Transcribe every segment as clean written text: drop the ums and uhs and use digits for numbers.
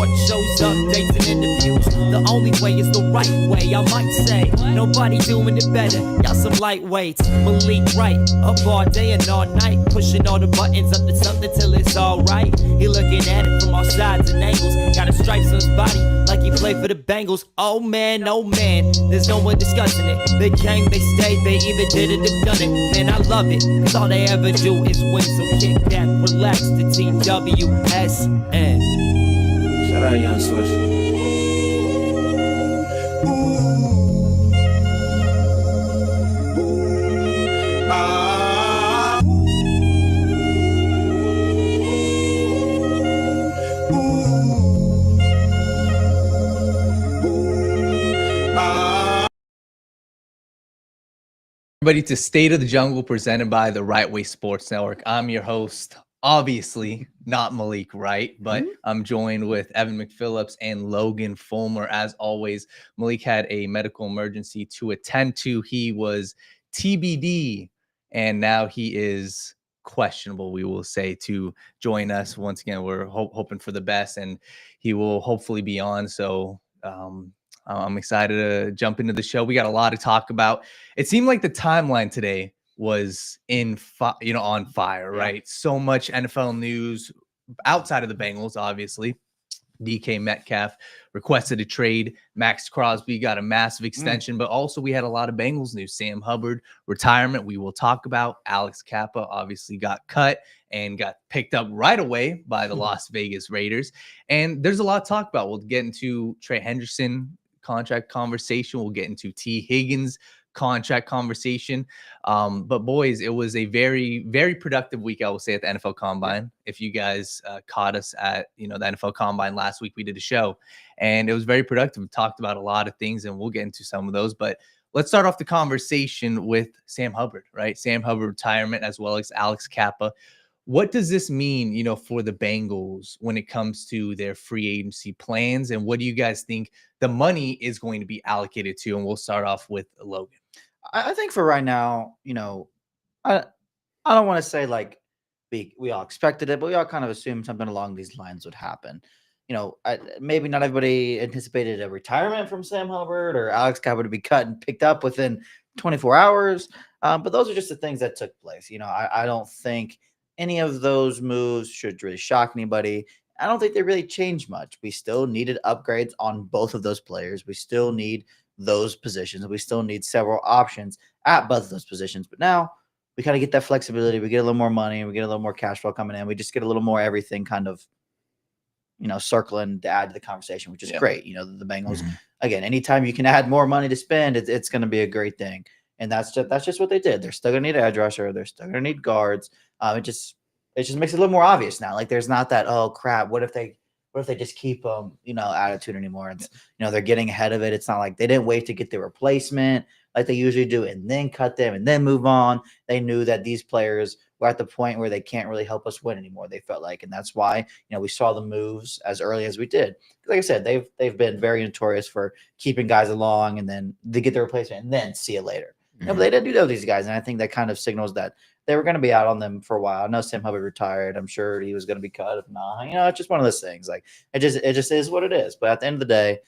sports shows, updates, and interviews. The only way is the right way, I might say. Nobody doing it better, y'all some lightweights. Malik right, up all day and all night, pushing all the buttons up to something till it's alright. He looking at it from all sides and angles, got a stripes on his body like he played for the Bengals. Oh man, there's no one discussing it. They came, they stayed, they either did it or done it. Man, I love it, cause all they ever do is win. So kick back, relax, the TWSN. Shout out Young Swish. Everybody to State of the Jungle presented by the Right Way Sports Network. I'm your host, obviously not Malik Wright, but I'm joined with Evan McPhillips and Logan Fulmer. As always, Malik had a medical emergency to attend to. He was TBD, and now he is questionable, we will say, to join us. Once again, we're hoping for the best, and he will hopefully be on. So, I'm excited to jump into the show. We got a lot to talk about. It seemed like the timeline today was on fire, right? So much NFL news outside of the Bengals, obviously. DK Metcalf requested a trade. Max Crosby got a massive extension, but also we had a lot of Bengals news. Sam Hubbard retirement, we will talk about. Alex Kappa obviously got cut and got picked up right away by the Las Vegas Raiders. And there's a lot to talk about. We'll get into Trey Hendrickson contract conversation. We'll get into T. Higgins contract conversation. But boys, it was a very, very productive week, I will say, at the NFL Combine. If you guys caught us at the NFL Combine last week, we did a show, and it was very productive. We talked about a lot of things, and we'll get into some of those. But let's start off the conversation with Sam Hubbard, right? Sam Hubbard retirement, as well as Alex Kappa. What does this mean, for the Bengals when it comes to their free agency plans? And what do you guys think the money is going to be allocated to? And we'll start off with Logan. I think for right now, I don't want to say like we all expected it, but we all kind of assumed something along these lines would happen. Maybe not everybody anticipated a retirement from Sam Hubbard or Alex Kappa to be cut and picked up within 24 hours. But those are just the things that took place. I don't think any of those moves should really shock anybody. I don't think they really changed much. We still needed upgrades on both of those players. We still need those positions. We still need several options at both of those positions. But now we kind of get that flexibility. We get a little more money. We get a little more cash flow coming in. We just get a little more everything kind of, circling to add to the conversation, which is great. The Bengals, again, anytime you can add more money to spend, it's going to be a great thing. And that's just what they did. They're still going to need an edge rusher. They're still going to need guards. It just makes it a little more obvious now. Like there's not that, oh crap, what if they just keep them, attitude anymore. It's, they're getting ahead of it. It's not like they didn't wait to get the replacement like they usually do and then cut them and then move on. They knew that these players were at the point where they can't really help us win anymore, they felt like. And that's why, we saw the moves as early as we did. Like I said, they've been very notorious for keeping guys along and then they get the replacement and then see you later. But they didn't do that with these guys. And I think that kind of signals that they were going to be out on them for a while. I know Sam Hubbard retired. I'm sure he was going to be cut. If not, it's just one of those things. Like it just is what it is. But at the end of the day,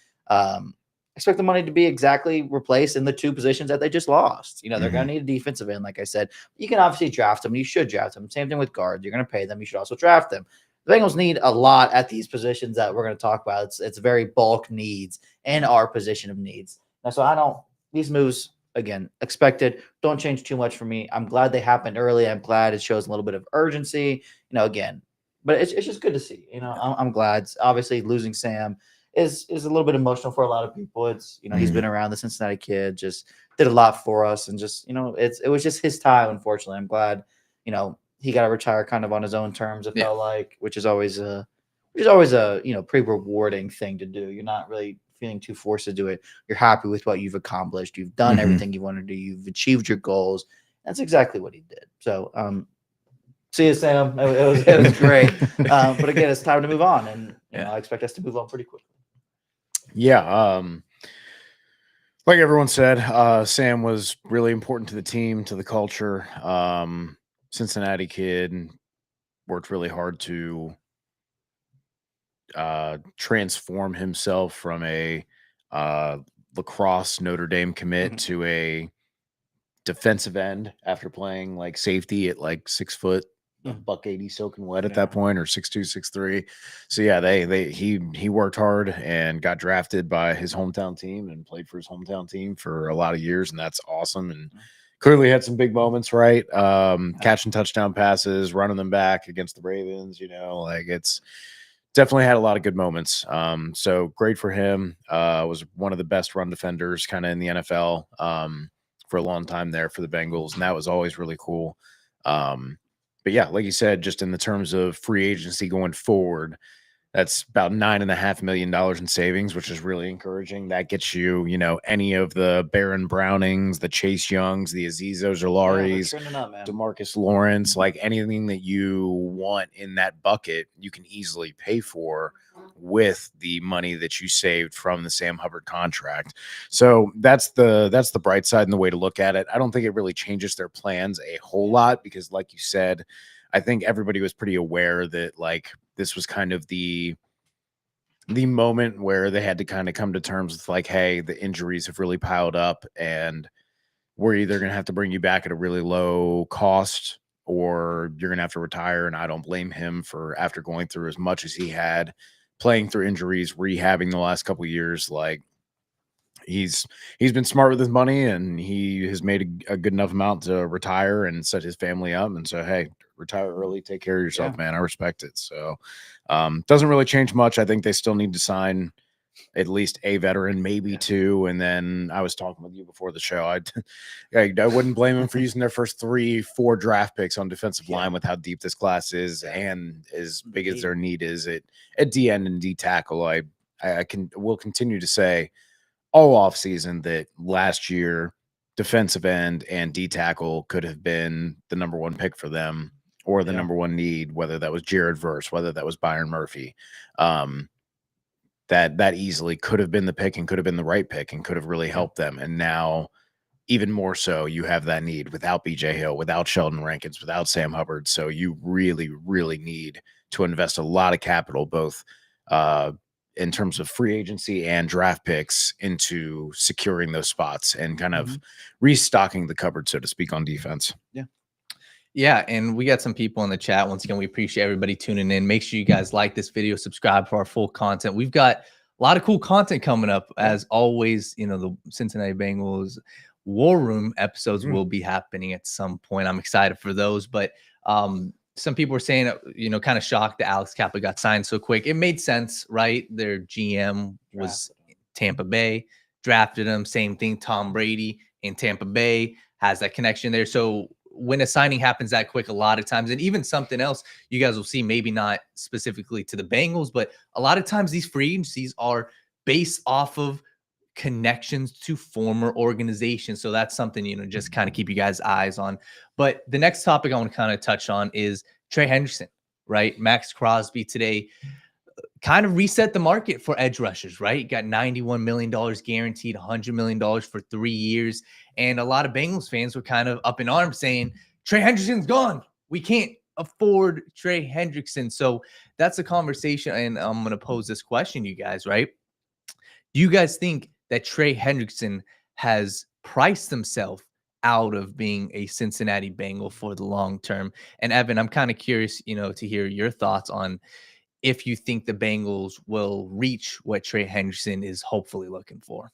expect the money to be exactly replaced in the two positions that they just lost. They're going to need a defensive end. Like I said, you can obviously draft them. You should draft them. Same thing with guards. You're going to pay them. You should also draft them. The Bengals need a lot at these positions that we're going to talk about. It's very bulk needs in our position of needs. Now, so these moves, again, expected, don't change too much for me. I'm glad they happened early. I'm glad it shows a little bit of urgency, again, but it's just good to see, I'm glad. Obviously losing Sam is a little bit emotional for a lot of people. It's, he's been around, the Cincinnati kid, just did a lot for us. And just, it was just his time. Unfortunately, I'm glad, he got to retire kind of on his own terms. It felt like, which is always a, pretty rewarding thing to do. You're not really feeling too forced to do it. You're happy with what you've accomplished. You've done everything you want to do. You've achieved your goals. That's exactly what he did. So, see you, Sam. It was great. But again, it's time to move on, and I expect us to move on pretty quickly. Yeah. Like everyone said, Sam was really important to the team, to the culture. Cincinnati kid, worked really hard to transform himself from a lacrosse Notre Dame commit to a defensive end after playing like safety at like 6 foot, buck 80 soaking wet at that point, or 6'2", 6'3". So yeah, he worked hard and got drafted by his hometown team and played for his hometown team for a lot of years, and that's awesome. And clearly had some big moments, right? Catching touchdown passes, running them back against the Ravens, like it's definitely had a lot of good moments. So great for him. Was one of the best run defenders kind of in the NFL for a long time there for the Bengals, and that was always really cool. But yeah, like you said, just in the terms of free agency going forward, that's about $9.5 million in savings, which is really encouraging. That gets you, any of the Baron Brownings, the Chase Youngs, the Azeez Ojularis, DeMarcus Lawrence, like anything that you want in that bucket, you can easily pay for with the money that you saved from the Sam Hubbard contract. So that's the bright side and the way to look at it. I don't think it really changes their plans a whole lot because, like you said, I think everybody was pretty aware that like this was kind of the moment where they had to kind of come to terms with like, hey, the injuries have really piled up and we're either going to have to bring you back at a really low cost or you're going to have to retire. And I don't blame him for, after going through as much as he had, playing through injuries, rehabbing the last couple of years, like he's been smart with his money and he has made a good enough amount to retire and set his family up. And so, hey, retire early, take care of yourself, man. I respect it. So doesn't really change much. I think they still need to sign at least a veteran, maybe two. And then I was talking with you before the show. I wouldn't blame them for using their first 3-4 draft picks on defensive line with how deep this class is and as big as their need is at D end and D tackle. Will continue to say all offseason that last year defensive end and D tackle could have been the number one pick for them or the number one need, whether that was Jared Verse, whether that was Byron Murphy. That easily could have been the pick and could have been the right pick and could have really helped them. And now even more so, you have that need without BJ Hill, without Sheldon Rankins, without Sam Hubbard. So you really, really need to invest a lot of capital, both in terms of free agency and draft picks, into securing those spots and kind of restocking the cupboard, so to speak, on defense. Yeah, and we got some people in the chat. Once again, we appreciate everybody tuning in. Make sure you guys like this video, subscribe for our full content. We've got a lot of cool content coming up. As always, the Cincinnati Bengals War Room episodes will be happening at some point. I'm excited for those. But some people were saying, kind of shocked that Alex Kappa got signed so quick. It made sense, right? Their GM was Tampa Bay, drafted him. Same thing, Tom Brady in Tampa Bay has that connection there. So when a signing happens that quick, a lot of times, and even something else you guys will see, maybe not specifically to the Bengals, but a lot of times these free agencies are based off of connections to former organizations. So that's something, just kind of keep you guys' eyes on. But the next topic I want to kind of touch on is Trey Hendrickson, right? Max Crosby today kind of reset the market for edge rushers, right? Got $91 million guaranteed, $100 million for 3 years. And a lot of Bengals fans were kind of up in arms saying, Trey Hendrickson's gone. We can't afford Trey Hendrickson. So that's a conversation. And I'm going to pose this question to you guys, right? Do you guys think that Trey Hendrickson has priced himself out of being a Cincinnati Bengal for the long term? And Evan, I'm kind of curious, to hear your thoughts on if you think the Bengals will reach what Trey Hendrickson is hopefully looking for.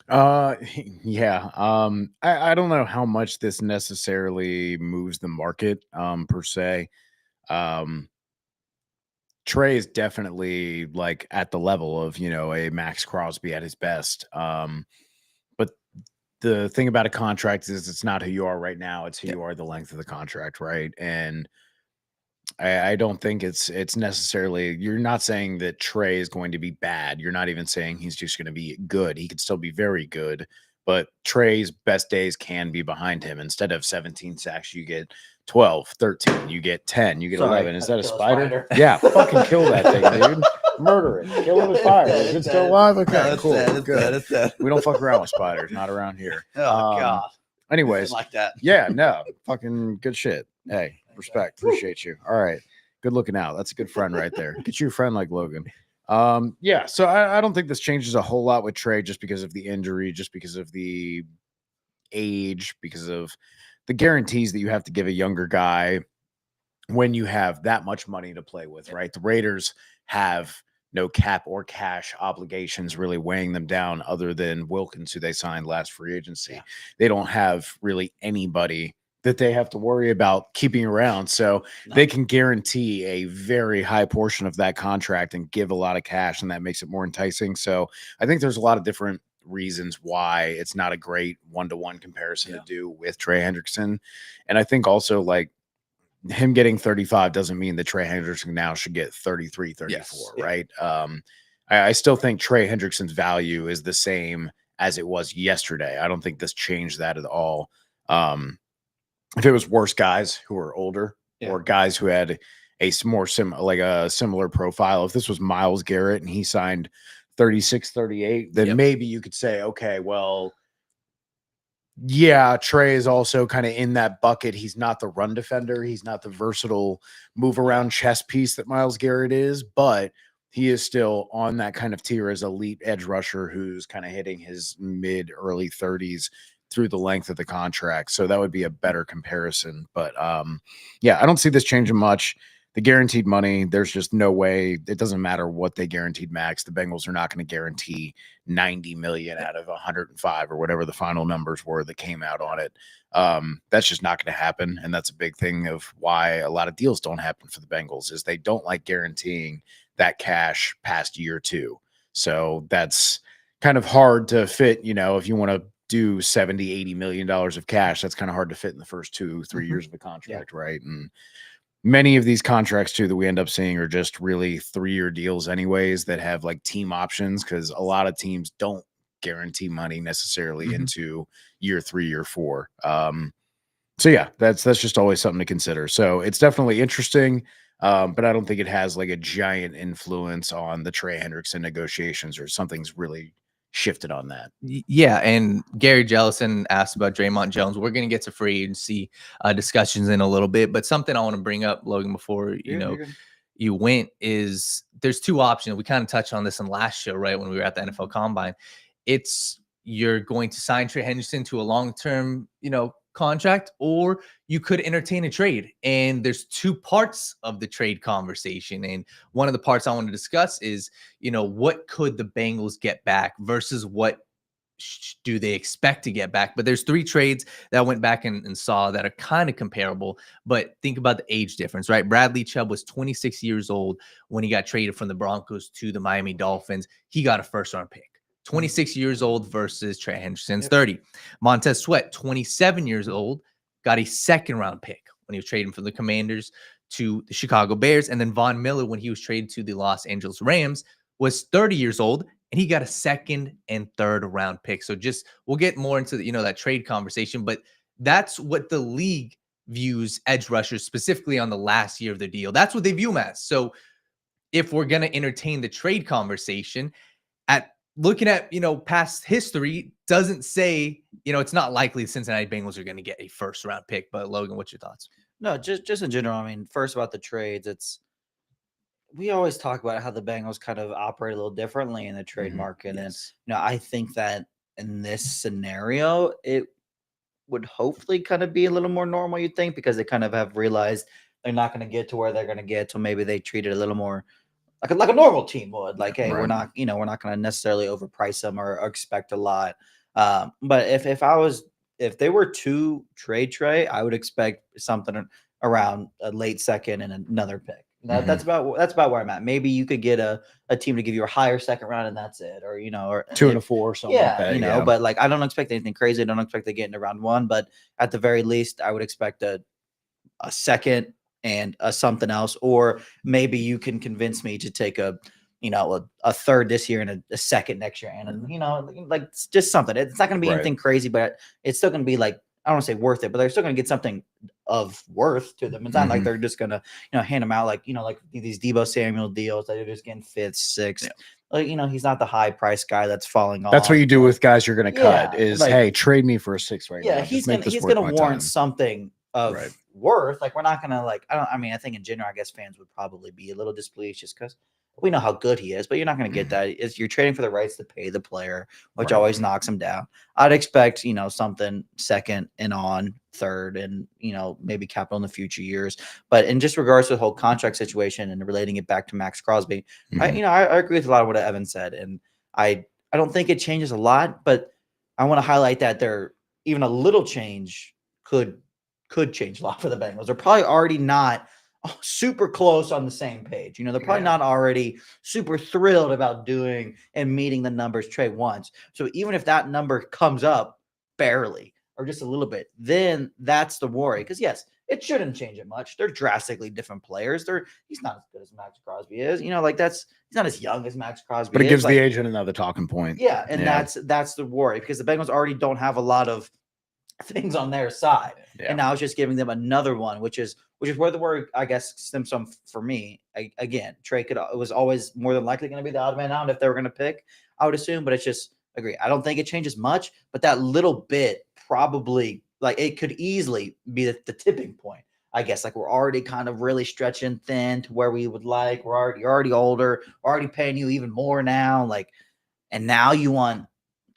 Yeah. I don't know how much this necessarily moves the market, per se. Trey is definitely like at the level of, a Max Crosby at his best. But the thing about a contract is it's not who you are right now. It's who you are the length of the contract. Right. And I don't think it's necessarily, you're not saying that Trey is going to be bad. You're not even saying he's just going to be good. He could still be very good, but Trey's best days can be behind him. Instead of 17 sacks, you get 12, 13, you get 10, you get 11. Is that a spider? Yeah, fucking kill that thing, dude. Murder it. Kill it with fire. Is it still alive? Okay, cool. Good. We don't fuck around with spiders, not around here. Oh, God. Anyways, like that. Yeah, no, fucking good shit. Hey, respect. Appreciate you. All right. Good looking out. That's a good friend right there. Get you a friend like Logan. Yeah, so I don't think this changes a whole lot with Trey just because of the injury, just because of the age, because of the guarantees that you have to give a younger guy when you have that much money to play with, right? The Raiders have no cap or cash obligations really weighing them down other than Wilkins, who they signed last free agency. Yeah. They don't have really anybody that they have to worry about keeping around. So they can guarantee a very high portion of that contract and give a lot of cash, and that makes it more enticing. So I think there's a lot of different reasons why it's not a great one-to-one comparison to do with Trey Hendrickson. And I think also like him getting 35 doesn't mean that Trey Hendrickson now should get 33, 34, right? I still think Trey Hendrickson's value is the same as it was yesterday. I don't think this changed that at all. If it was worse guys who are older or guys who had a more similar profile, if this was Myles Garrett and he signed 36, 38, then maybe you could say, okay, well, yeah, Trey is also kind of in that bucket. He's not the run defender. He's not the versatile move around chess piece that Myles Garrett is, but he is still on that kind of tier as elite edge rusher who's kind of hitting his mid early 30s through the length of the contract. So that would be a better comparison. But yeah, I don't see this changing much. The guaranteed money, there's just no way. It doesn't matter what they guaranteed max. The Bengals are not going to guarantee 90 million out of 105 or whatever the final numbers were that came out on it. That's just not going to happen. And that's a big thing of why a lot of deals don't happen for the Bengals is they don't like guaranteeing that cash past year two. So that's kind of hard to fit, if you want to do 70, 80 million dollars of cash, that's kind of hard to fit in the first 2-3 years of the contract. Right. And many of these contracts too that we end up seeing are just really 3-year deals anyways that have like team options because a lot of teams don't guarantee money necessarily into year 3, year 4. So yeah, that's just always something to consider. So it's definitely interesting, but I don't think it has like a giant influence on the Trey Hendrickson negotiations or something's really shifted on that. Yeah, and Gary Jellison asked about Draymond Jones. We're going to get to free agency discussions in a little bit, but something I want to bring up, Logan, before you went is there's two options. We kind of touched on this in last show, right, when we were at the NFL Combine. It's you're going to sign Trey Hendrickson to a long-term, contract, or you could entertain a trade. And there's two parts of the trade conversation. And one of the parts I want to discuss is, what could the Bengals get back versus what do they expect to get back? But there's 3 trades that I went back and saw that are kind of comparable, but think about the age difference, right? Bradley Chubb was 26 years old when he got traded from the Broncos to the Miami Dolphins. He got a first-round pick. 26 years old versus Trey Hendrickson's 30. Montez Sweat, 27 years old, got a second-round pick when he was traded from the Commanders to the Chicago Bears. And then Von Miller, when he was traded to the Los Angeles Rams, was 30 years old, and he got a second and third-round pick. So we'll get more into that trade conversation, but that's what the league views edge rushers, specifically on the last year of the deal. That's what they view them as. So if we're going to entertain the trade conversation, looking at, past history doesn't say, it's not likely the Cincinnati Bengals are going to get a first-round pick. But Logan, what's your thoughts? No, just in general. I mean, first about the trades, we always talk about how the Bengals kind of operate a little differently in the trade market. Yes. And, I think that in this scenario, it would hopefully kind of be a little more normal, you'd think, because they kind of have realized they're not going to get to where they're going to get. So maybe they treat it a little more like a normal team would, like, hey, we're not going to necessarily overprice them or expect a lot. But if they were to trade Trey, I would expect something around a late second and another pick. That's about where I'm at. Maybe you could get a team to give you a higher second round and that's it, or or 2 and a 4 or something like that. But like I don't expect anything crazy. I don't expect they get into round 1, but at the very least, I would expect a second and something else, or maybe you can convince me to take a third this year and a second next year, and like it's just something. It's not going to be anything crazy, but it's still going to be like, I don't want to say worth it, but they're still going to get something of worth to them. It's not like they're just going to hand them out like like these Deebo Samuel deals that they're just getting 5th, 6th. Yeah. Like, he's not the high price guy that's falling off. That's what you do with guys you're going to cut is, hey, trade me for a 6 right now. Yeah, he's going to warrant something of Right. worth. Like, we're not gonna I think in general, I guess fans would probably be a little displeased just because we know how good he is, but you're not going to get that. You're trading for the rights to pay the player, which Right. always knocks him down. I'd expect, something second and on third and, maybe capital in the future years. But in just regards to the whole contract situation and relating it back to Max Crosby, Mhm. I agree with a lot of what Evan said. And I don't think it changes a lot, but I want to highlight that there even a little change could change a lot for the Bengals. They're probably already not super close on the same page. They're probably not already super thrilled about doing and meeting the numbers Trey wants. So even if that number comes up barely or just a little bit, then that's the worry. Because yes, it shouldn't change it much. They're drastically different players. He's not as good as Max Crosby is. He's not as young as Max Crosby But it is. gives the agent another talking point. Yeah, and that's the worry because the Bengals already don't have a lot of things on their side. Yeah. And now it's just giving them another one, which is where the worry, I guess, stems from for me. Again, Trey it was always more than likely going to be the odd man out if they were going to pick, I would assume. But it's just agree. I don't think it changes much, but that little bit probably it could easily be the tipping point. I guess we're already kind of really stretching thin to where we would like. You're already older. We're already paying you even more now. And now you want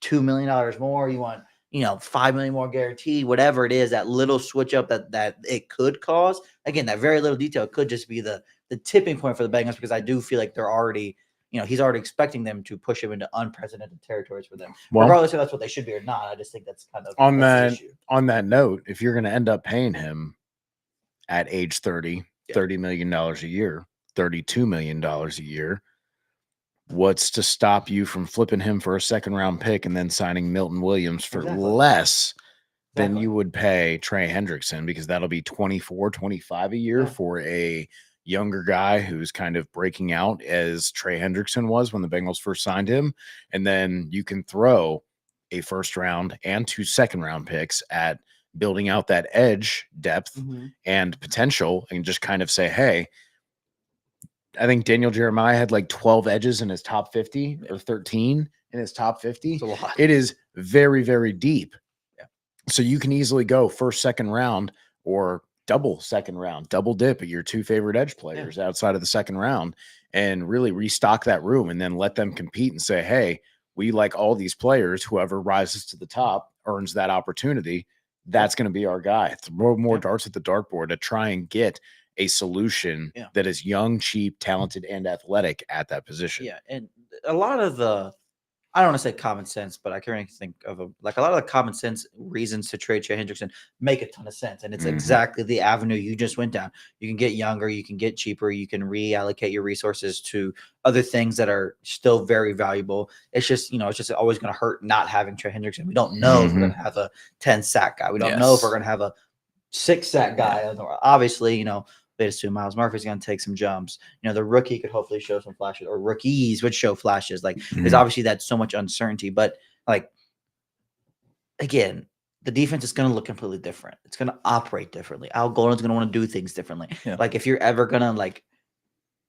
$2 million more. You want $5 million more guarantee, whatever it is, that little switch up that it could cause. Again, that very little detail could just be the tipping point for the Bengals because I do feel like they're already, he's already expecting them to push him into unprecedented territories for them. Well, regardless if that's what they should be or not. I just think that's kind of on that's the issue. On that note, if you're going to end up paying him at age 30, $30 million a year, $32 million a year, what's to stop you from flipping him for a second round pick and then signing Milton Williams for less than you would pay Trey Hendrickson? Because that'll be 24, 25 a year for a younger guy who's kind of breaking out as Trey Hendrickson was when the Bengals first signed him. And then you can throw a first round and 2 second round picks at building out that edge depth and potential and just kind of say, hey, I think Daniel Jeremiah had 12 edges in his top 50 or 13 in his top 50. It's a lot. It is very, very deep. Yeah. So you can easily go first, second round or double second round, double dip at your 2 favorite edge players outside of the second round and really restock that room and then let them compete and say, hey, we like all these players. Whoever rises to the top earns that opportunity. That's going to be our guy. Throw more darts at the dartboard to try and get a solution that is young, cheap, talented, and athletic at that position. Yeah, and a lot of I don't want to say common sense, but I can think of a lot of the common sense reasons to trade Trey Hendrickson make a ton of sense. And it's exactly the avenue you just went down. You can get younger, you can get cheaper, you can reallocate your resources to other things that are still very valuable. It's just, it's just always going to hurt not having Trey Hendrickson. We don't know if we're going to have a 10 sack guy. We don't know if we're going to have a 6 sack guy. Obviously, they assume Miles Murphy's going to take some jumps. The rookie could hopefully show some flashes, or rookies would show flashes. There's obviously that so much uncertainty, but again, the defense is going to look completely different. It's going to operate differently. Al Golden's going to want to do things differently. Yeah. If you're ever going to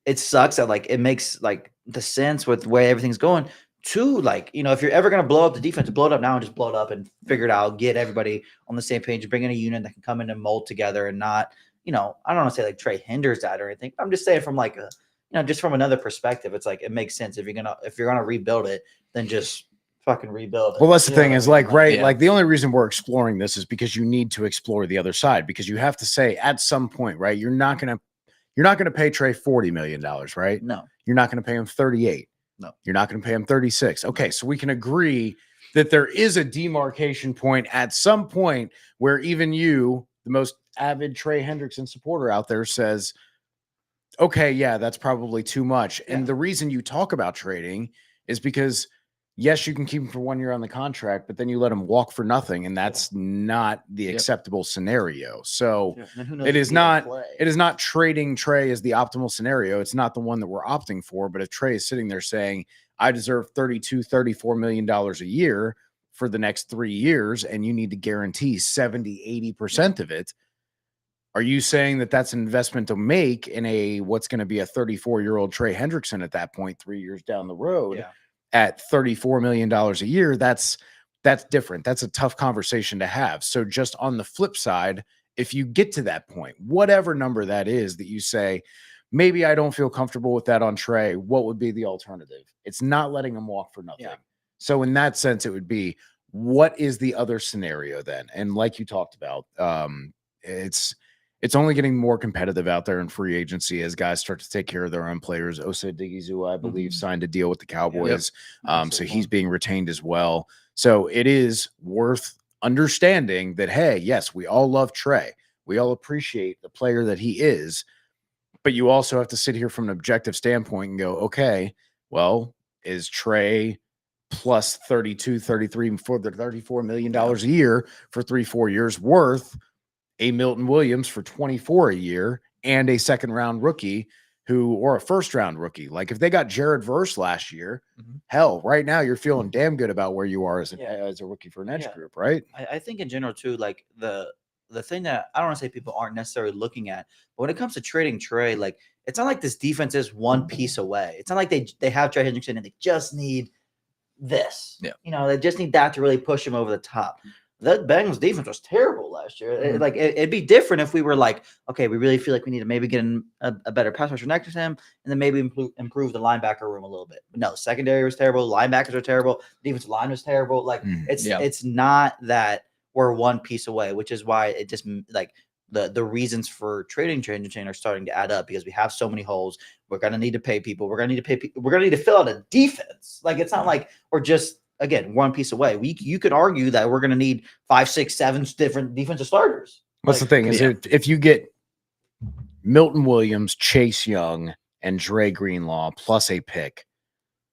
it sucks that it makes the sense with the way everything's going to if you're ever going to blow up the defense, blow it up now and just blow it up and figure it out, get everybody on the same page, bring in a unit that can come in and mold together and not, I don't want to say Trey hinders that or anything. I'm just saying from just from another perspective, it's it makes sense if you're gonna rebuild it, then just fucking rebuild it. Well, that's the thing is the only reason we're exploring this is because you need to explore the other side, because you have to say at some point, right? You're not gonna pay Trey $40 million, right? No, you're not gonna pay him 38. No, you're not gonna pay him 36. Okay, so we can agree that there is a demarcation point at some point where even you, the most avid Trey Hendrickson supporter out there, says, okay, yeah, that's probably too much. Yeah. And the reason you talk about trading is because, yes, you can keep him for 1 year on the contract, but then you let him walk for nothing, and that's not the acceptable scenario. So it is not trading Trey as the optimal scenario. It's not the one that we're opting for. But if Trey is sitting there saying, I deserve $32, $34 million a year for the next 3 years, and you need to guarantee 70, 80% of it, are you saying that that's an investment to make in what's going to be a 34-year-old Trey Hendrickson at that point, 3 years down the road at $34 million a year? That's different. That's a tough conversation to have. So just on the flip side, if you get to that point, whatever number that is that you say, maybe I don't feel comfortable with that on Trey, what would be the alternative? It's not letting him walk for nothing. Yeah. So in that sense, it would be, what is the other scenario then? And like you talked about, it's only getting more competitive out there in free agency as guys start to take care of their own players. Osa Digizua, I believe, signed a deal with the Cowboys. So he's being retained as well. So it is worth understanding that, hey, yes, we all love Trey. We all appreciate the player that he is. But you also have to sit here from an objective standpoint and go, okay, well, is Trey plus 32, 33, $34 million a year for 3-4 years worth a Milton Williams for 24 a year and a second round rookie or a first round rookie? Like if they got Jared Verse last year, hell, right now you're feeling damn good about where you are as a rookie for an edge group, right? I think in general too, like the thing that I don't want to say people aren't necessarily looking at, but when it comes to trading Trey, like it's not like this defense is one piece away. It's not like they have Trey Hendrickson and they just need this. Yeah. They just need that to really push him over the top. The Bengals defense was terrible last year. It'd be different if we were like, okay, we really feel like we need to maybe get in a better pass rusher next to him, and then maybe improve the linebacker room a little bit. But no, secondary was terrible. Linebackers are terrible. Defensive line was terrible. Like it's not that we're one piece away, which is why it just like the reasons for trading Trey Hendrickson are starting to add up because we have so many holes. We're gonna need to pay people. We're gonna need to fill out a defense. Like it's not like we're just again one piece away. You could argue that we're gonna need 5, 6, 7 different defensive starters. What's the thing is if you get Milton Williams, Chase Young, and Dre Greenlaw plus a pick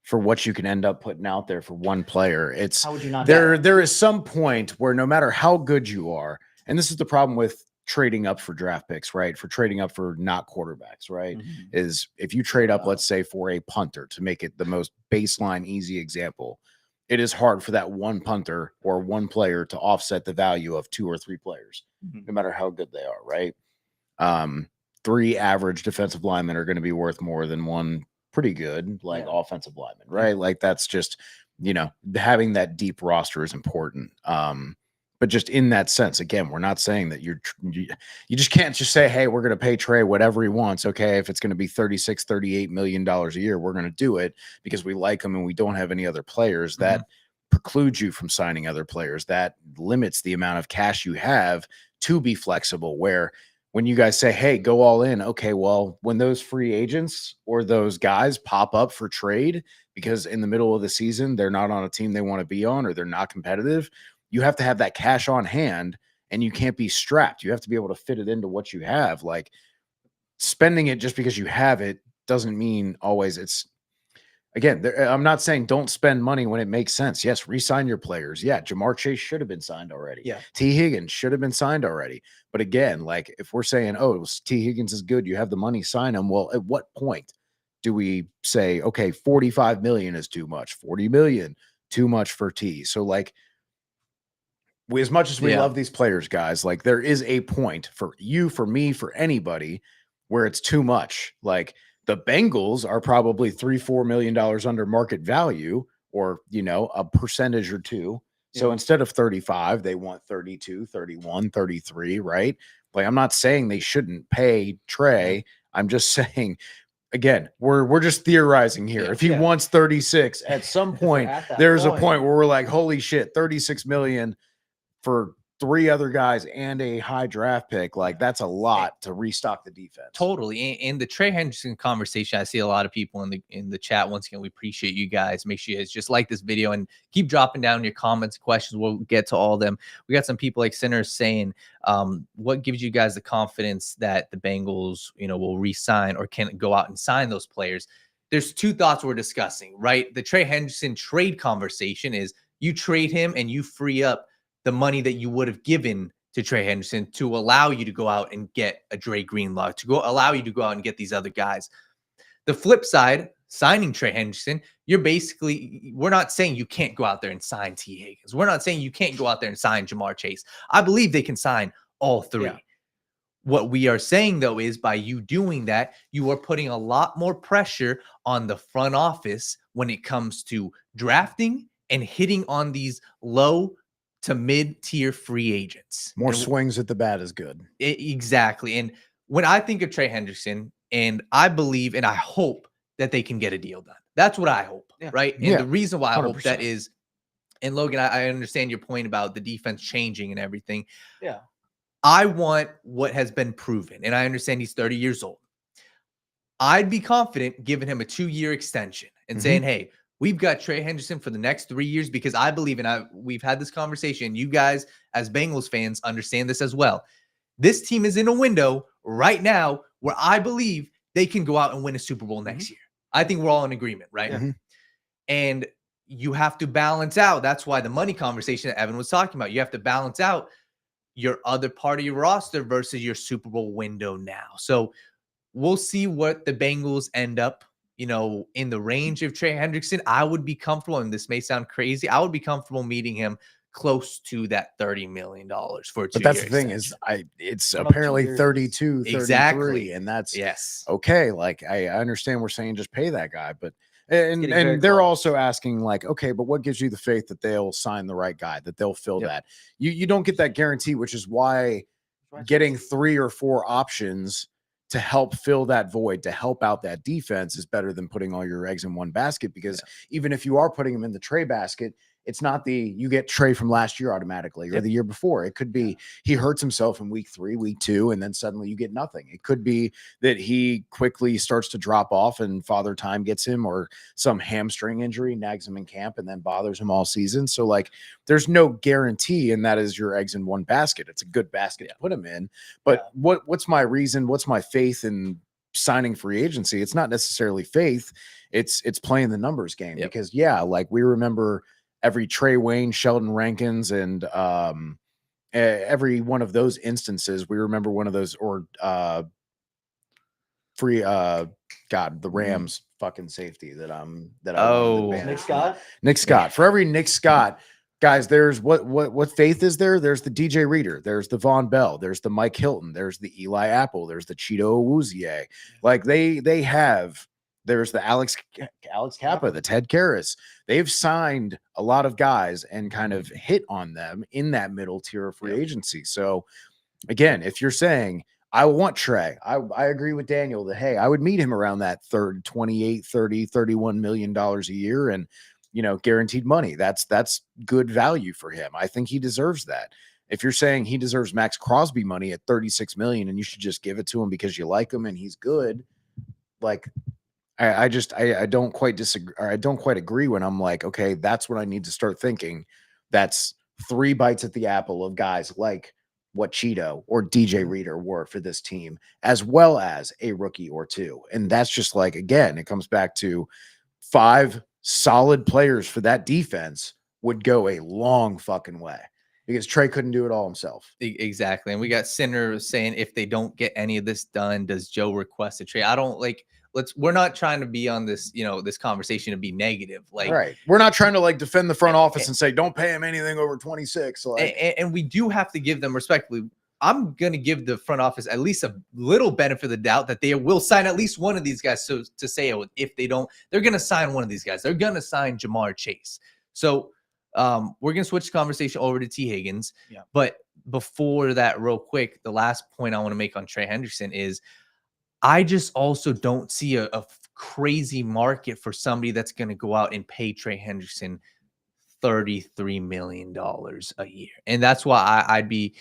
for what you can end up putting out there for one player, it's how would you not there is some point where no matter how good you are, and this is the problem with trading up for draft picks, right? For trading up for not quarterbacks, right? Is if you trade up, let's say for a punter to make it the most baseline easy example, it is hard for that one punter or one player to offset the value of 2 or 3 players, no matter how good they are, right? 3 average defensive linemen are going to be worth more than one pretty good, offensive lineman, right? Like that's just, having that deep roster is important. But just in that sense, again, we're not saying that you just can't just say, hey, we're going to pay Trey whatever he wants. Okay. If it's going to be $36, $38 million a year, we're going to do it because we like him and we don't have any other players. That precludes you from signing other players. That limits the amount of cash you have to be flexible, where when you guys say, hey, go all in. Okay, well, when those free agents or those guys pop up for trade because in the middle of the season, they're not on a team they want to be on or they're not competitive, you have to have that cash on hand and you can't be strapped. You have to be able to fit it into what you have. Like spending it just because you have it doesn't mean always it's, again, I'm not saying don't spend money when it makes sense. Yes, re-sign your players. Yeah, Jamar Chase should have been signed already. Yeah. T. Higgins should have been signed already. But again, like if we're saying, oh, T. Higgins is good, you have the money, sign him. Well, at what point do we say, okay, 45 million is too much, 40 million, too much for T? So like, as much as we love these players, guys, like there is a point for you, for me, for anybody where it's too much. Like the Bengals are probably $3-4 million under market value or, a percentage or two. So instead of 35, they want 32, 31, 33, right? Like I'm not saying they shouldn't pay Trey. I'm just saying, again, we're just theorizing here. If he wants 36, at some point, there's a point where we're like, holy shit, 36 million for 3 other guys and a high draft pick. Like that's a lot to restock the defense. Totally. In the Trey Hendrickson conversation, I see a lot of people in the chat. Once again, we appreciate you guys. Make sure you guys just like this video and keep dropping down your comments, questions. We'll get to all of them. We got some people like Sinners saying, what gives you guys the confidence that the Bengals, will re-sign or can go out and sign those players? There's 2 thoughts we're discussing, right? The Trey Hendrickson trade conversation is you trade him and you free up the money that you would have given to Trey Hendrickson to allow you to go out and get a Dre Greenlaw, allow you to go out and get these other guys. The flip side, signing Trey Hendrickson, we're not saying you can't go out there and sign T. Higgins. We're not saying you can't go out there and sign Jamar Chase. I believe they can sign all 3. Yeah. What we are saying, though, is by you doing that, you are putting a lot more pressure on the front office when it comes to drafting and hitting on these low to mid-tier free agents. More And swings at the bat is good. exactly. And when I think of Trey Hendrickson, and I believe and I hope that they can get a deal done. That's what I hope, Yeah. right? And Yeah, the reason why I hope 100%. that is, and Logan, I understand your point about the defense changing and everything. Yeah. I want what has been proven, and I understand he's 30 years old. I'd be confident giving him a 2-year extension and saying, hey, we've got Trey Hendrickson for the next 3 years, because I believe, and we've had this conversation, you guys as Bengals fans understand this as well. This team is in a window right now where I believe they can go out and win a Super Bowl next year. I think we're all in agreement, right? Yeah. And you have to balance out. That's why the money conversation that Evan was talking about, you have to balance out your other part of your roster versus your Super Bowl window now. So we'll see what the Bengals end up, in the range of Trey Hendrickson. I would be comfortable, and this may sound crazy, I would be comfortable meeting him close to that $30 million for a 2-year But that's the thing extension. is, it's How about 2 apparently years? 32, 33, Exactly. and that's Yes. okay. Like I understand we're saying just pay that guy, but and getting very they're close. also asking like, okay, but what gives you the faith that they'll sign the right guy, that they'll fill Yep. that? You don't get that guarantee, which is why getting 3 or 4 options to help fill that void, to help out that defense, is better than putting all your eggs in one basket. Because even if you are putting them in the Trey basket, it's not you get Trey from last year automatically or the year before. It could be he hurts himself in week 3, week 2, and then suddenly you get nothing. It could be that he quickly starts to drop off and Father Time gets him, or some hamstring injury nags him in camp and then bothers him all season. So like there's no guarantee, and that is your eggs in one basket. It's a good basket to put him in. But what's my reason? What's my faith in signing free agency? It's not necessarily faith. It's playing the numbers game. Because like we remember every Trey Wayne, Sheldon Rankins, and every one of those instances. We remember one of those, or the Rams fucking safety that I wanted to Nick Scott. Nick Scott. For every Nick Scott, guys, there's what faith is there? There's the DJ Reader, there's the Von Bell, there's the Mike Hilton, there's the Eli Apple, there's the Cheeto Awuzie. Like they have. There's the Alex Kappa, the Ted Karras. They've signed a lot of guys and kind of hit on them in that middle tier of free agency. So again, if you're saying I want Trey, I agree with Daniel that, hey, I would meet him around that 28, 30, $31 million a year and, guaranteed money. That's good value for him. I think he deserves that. If you're saying he deserves Max Crosby money at $36 million and you should just give it to him because you like him and he's good, like, I don't quite disagree, or I don't quite agree when I'm like, okay, that's when I need to start thinking. That's 3 bites at the apple of guys like what Cheeto or DJ Reader were for this team, as well as a rookie or 2. And that's just like, again, it comes back to 5 solid players for that defense would go a long fucking way, because Trey couldn't do it all himself. Exactly. And we got Sinner saying, if they don't get any of this done, does Joe request a trade? I don't like. We're not trying to be on this, this conversation to be negative. Like, right. We're not trying to like defend the front office and say, don't pay him anything over 26. Like, and we do have to give them respectfully. I'm going to give the front office at least a little benefit of the doubt that they will sign at least one of these guys. So to say, if they don't, they're going to sign one of these guys. They're going to sign Jamar Chase. So we're going to switch the conversation over to T. Higgins. Yeah. But before that, real quick, the last point I want to make on Trey Hendrickson is, I just also don't see a crazy market for somebody that's going to go out and pay Trey Hendrickson $33 million a year. And that's why I'd be,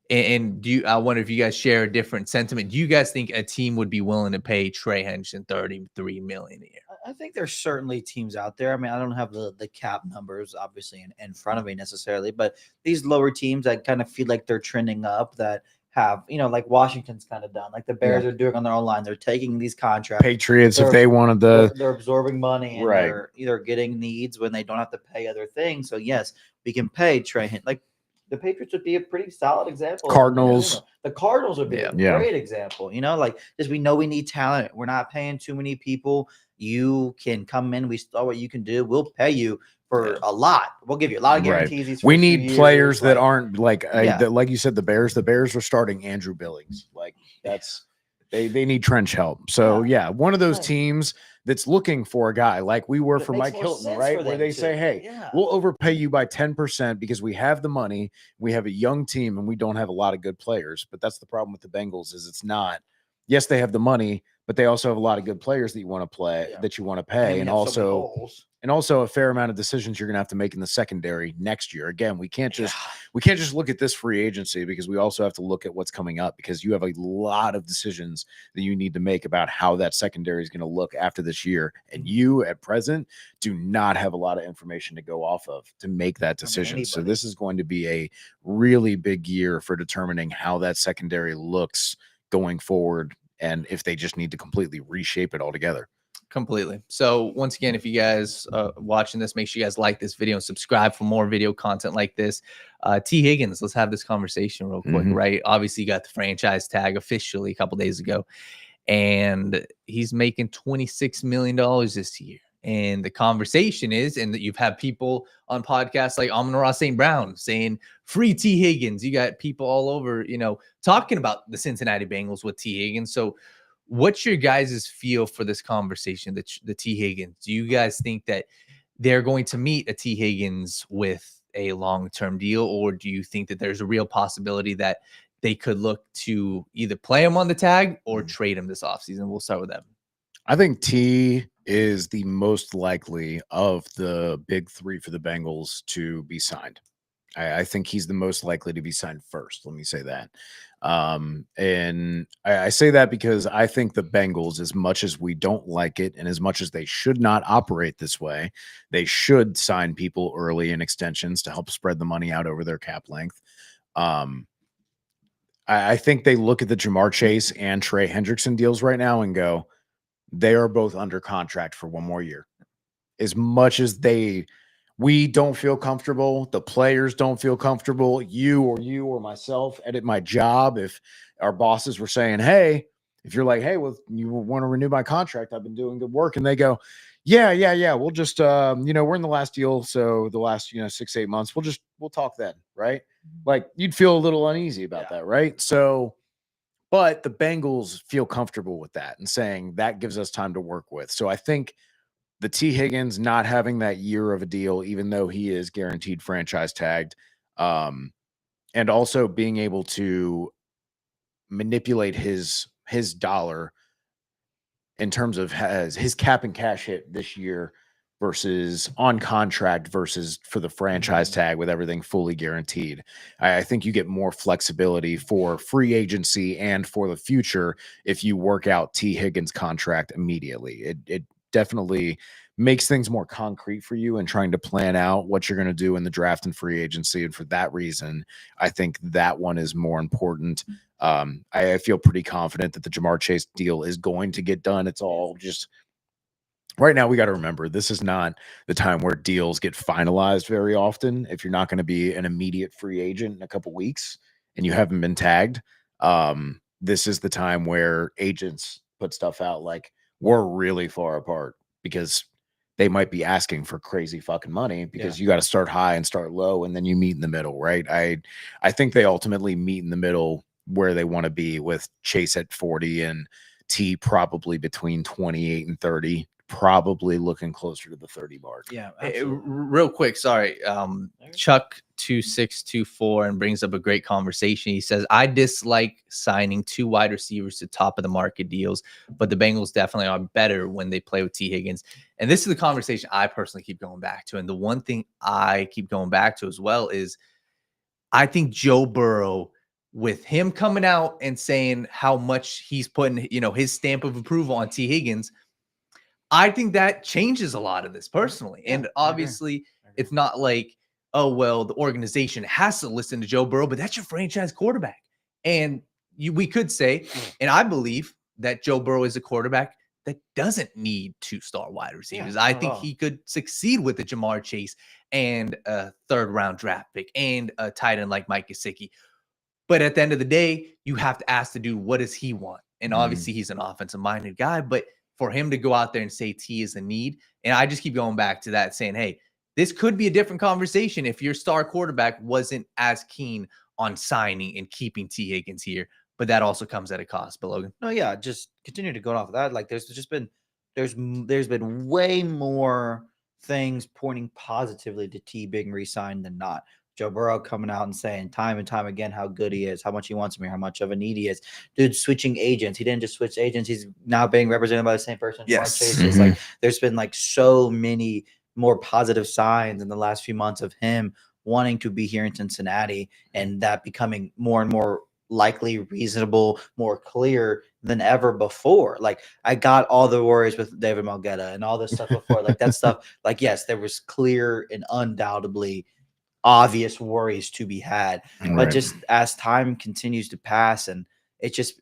and I wonder if you guys share a different sentiment. Do you guys think a team would be willing to pay Trey Hendrickson $33 million a year? I think there's certainly teams out there. I mean, I don't have the cap numbers obviously in front of me necessarily, but these lower teams that kind of feel like they're trending up, that have, like Washington's kind of done, like the Bears are doing on their own line. They're taking these contracts. Patriots, if they wanted they're absorbing money, and Right. they're either getting needs when they don't have to pay other things. So yes, we can pay Trey. Like the Patriots would be a pretty solid example. Cardinals. The Cardinals would be a Yeah. great example. Like just, we know we need talent. We're not paying too many people. You can come in. We saw what you can do. We'll pay you for a lot. We'll give you a lot of guarantees. These We first few need years, players that like- aren't like Yeah. like you said, the Bears are starting Andrew Billings. Like that's They need trench help. So yeah, one of those Right. teams that's looking for a guy like we were That for makes Mike more Hilton, sense right? for Where them they too. say, hey, Yeah. we'll overpay you by 10% because we have the money, we have a young team, and we don't have a lot of good players. But that's the problem with the Bengals is it's not, yes, they have the money, but they also have a lot of good players that you want to play, Yeah. that you want to pay. And And you have so many also holes. and also a fair amount of decisions you're going to have to make in the secondary next year. Again, we can't just look at this free agency because we also have to look at what's coming up because you have a lot of decisions that you need to make about how that secondary is going to look after this year. And you at present do not have a lot of information to go off of to make that decision. So anybody. this is going to be a really big year for determining how that secondary looks going forward and if they just need to completely reshape it altogether. Completely. So once again, if you guys watching this, make sure you guys like this video and subscribe for more video content like this. T. Higgins, let's have this conversation real quick, right? Obviously, you got the franchise tag officially a couple days ago, and he's making $26 million this year. And the conversation is, and that you've had people on podcasts like Amon-Ra St. Brown saying free T. Higgins. You got people all over, talking about the Cincinnati Bengals with T. Higgins. So what's your guys' feel for this conversation, the T. Higgins? Do you guys think that they're going to meet a T. Higgins with a long-term deal, or do you think that there's a real possibility that they could look to either play him on the tag or trade him this offseason? We'll start with that. I think T is the most likely of the big three for the Bengals to be signed. I think he's the most likely to be signed first. Let me say that. And I say that because I think the Bengals, as much as we don't like it and as much as they should not operate this way, they should sign people early in extensions to help spread the money out over their cap length. I think they look at the Jamar Chase and Trey Hendrickson deals right now and go, they are both under contract for one more year. As much as we don't feel comfortable, the players don't feel comfortable, you or myself at my job, if our bosses were saying, hey, if you're like, hey, well, you want to renew my contract, I've been doing good work, and they go, yeah, we'll just we're in the last deal, so the last 6-8 months, we'll talk then, right? Like you'd feel a little uneasy about that, right? So but the Bengals feel comfortable with that and saying that gives us time to work with. So I think the T. Higgins not having that year of a deal, even though he is guaranteed franchise tagged, and also being able to manipulate his dollar in terms of his cap and cash hit this year versus on contract versus for the franchise tag with everything fully guaranteed. I think you get more flexibility for free agency and for the future if you work out T. Higgins' contract immediately. It definitely makes things more concrete for you and trying to plan out what you're going to do in the draft and free agency. And for that reason, I think that one is more important. I feel pretty confident that the Jamar Chase deal is going to get done. It's all just right now. We got to remember this is not the time where deals get finalized very often. If you're not going to be an immediate free agent in a couple weeks and you haven't been tagged, this is the time where agents put stuff out like we're really far apart because they might be asking for crazy fucking money because you got to start high and start low and then you meet in the middle, right? I think they ultimately meet in the middle where they want to be with Chase at 40 and T probably between 28 and 30, probably looking closer to the 30 mark. Yeah, Real quick, sorry. Chuck 2624 and brings up a great conversation. He says, I dislike signing 2 wide receivers to top of the market deals, but the Bengals definitely are better when they play with T. Higgins. And this is the conversation I personally keep going back to. And the one thing I keep going back to as well is I think Joe Burrow, with him coming out and saying how much he's putting, his stamp of approval on T. Higgins, I think that changes a lot of this personally. Yeah, and obviously, it's not like, oh, well, the organization has to listen to Joe Burrow, but that's your franchise quarterback. And we could say, and I believe that Joe Burrow is a quarterback that doesn't need 2-star wide receivers. I think he could succeed with the Jamar Chase and a 3rd-round draft pick and a tight end like Mike Gesicki. But at the end of the day, you have to ask the dude, what does he want? And obviously, he's an offensive-minded guy, but for him to go out there and say T is a need, and I just keep going back to that saying, hey, this could be a different conversation if your star quarterback wasn't as keen on signing and keeping T. Higgins here. but that also comes at a cost. But Logan, No, yeah, just continue to go off of that. Like there's been way more things pointing positively to T being re-signed than not. Joe Burrow coming out and saying time and time again how good he is, how much he wants me, how much of a need he is. Dude, switching agents. He didn't just switch agents. He's now being represented by the same person. Yes. Chase is. Like there's been like so many more positive signs in the last few months of him wanting to be here in Cincinnati, and that becoming more and more likely, reasonable, more clear than ever before. Like I got all the worries with David Malgetta and all this stuff before. Like that stuff, like yes, there was clear and undoubtedly obvious worries to be had. But just as time continues to pass and it just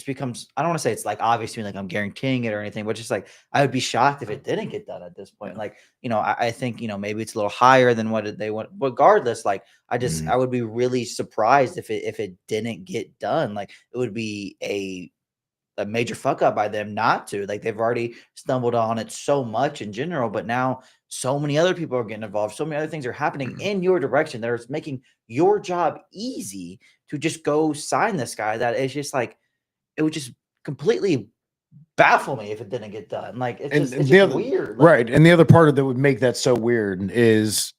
becomes, I don't want to say it's like obvious to me, like I'm guaranteeing it or anything, but just like I would be shocked if it didn't get done at this point. Like, I think, maybe it's a little higher than what they want. Regardless, like I would be really surprised if it didn't get done. Like it would be a major fuck up by them not to. Like they've already stumbled on it so much in general, but now so many other people are getting involved. So many other things are happening in your direction that are making your job easy to just go sign this guy. That is just like, it would just completely baffle me if it didn't get done. Like it's just weird. Like, right. And the other part of that would make that so weird is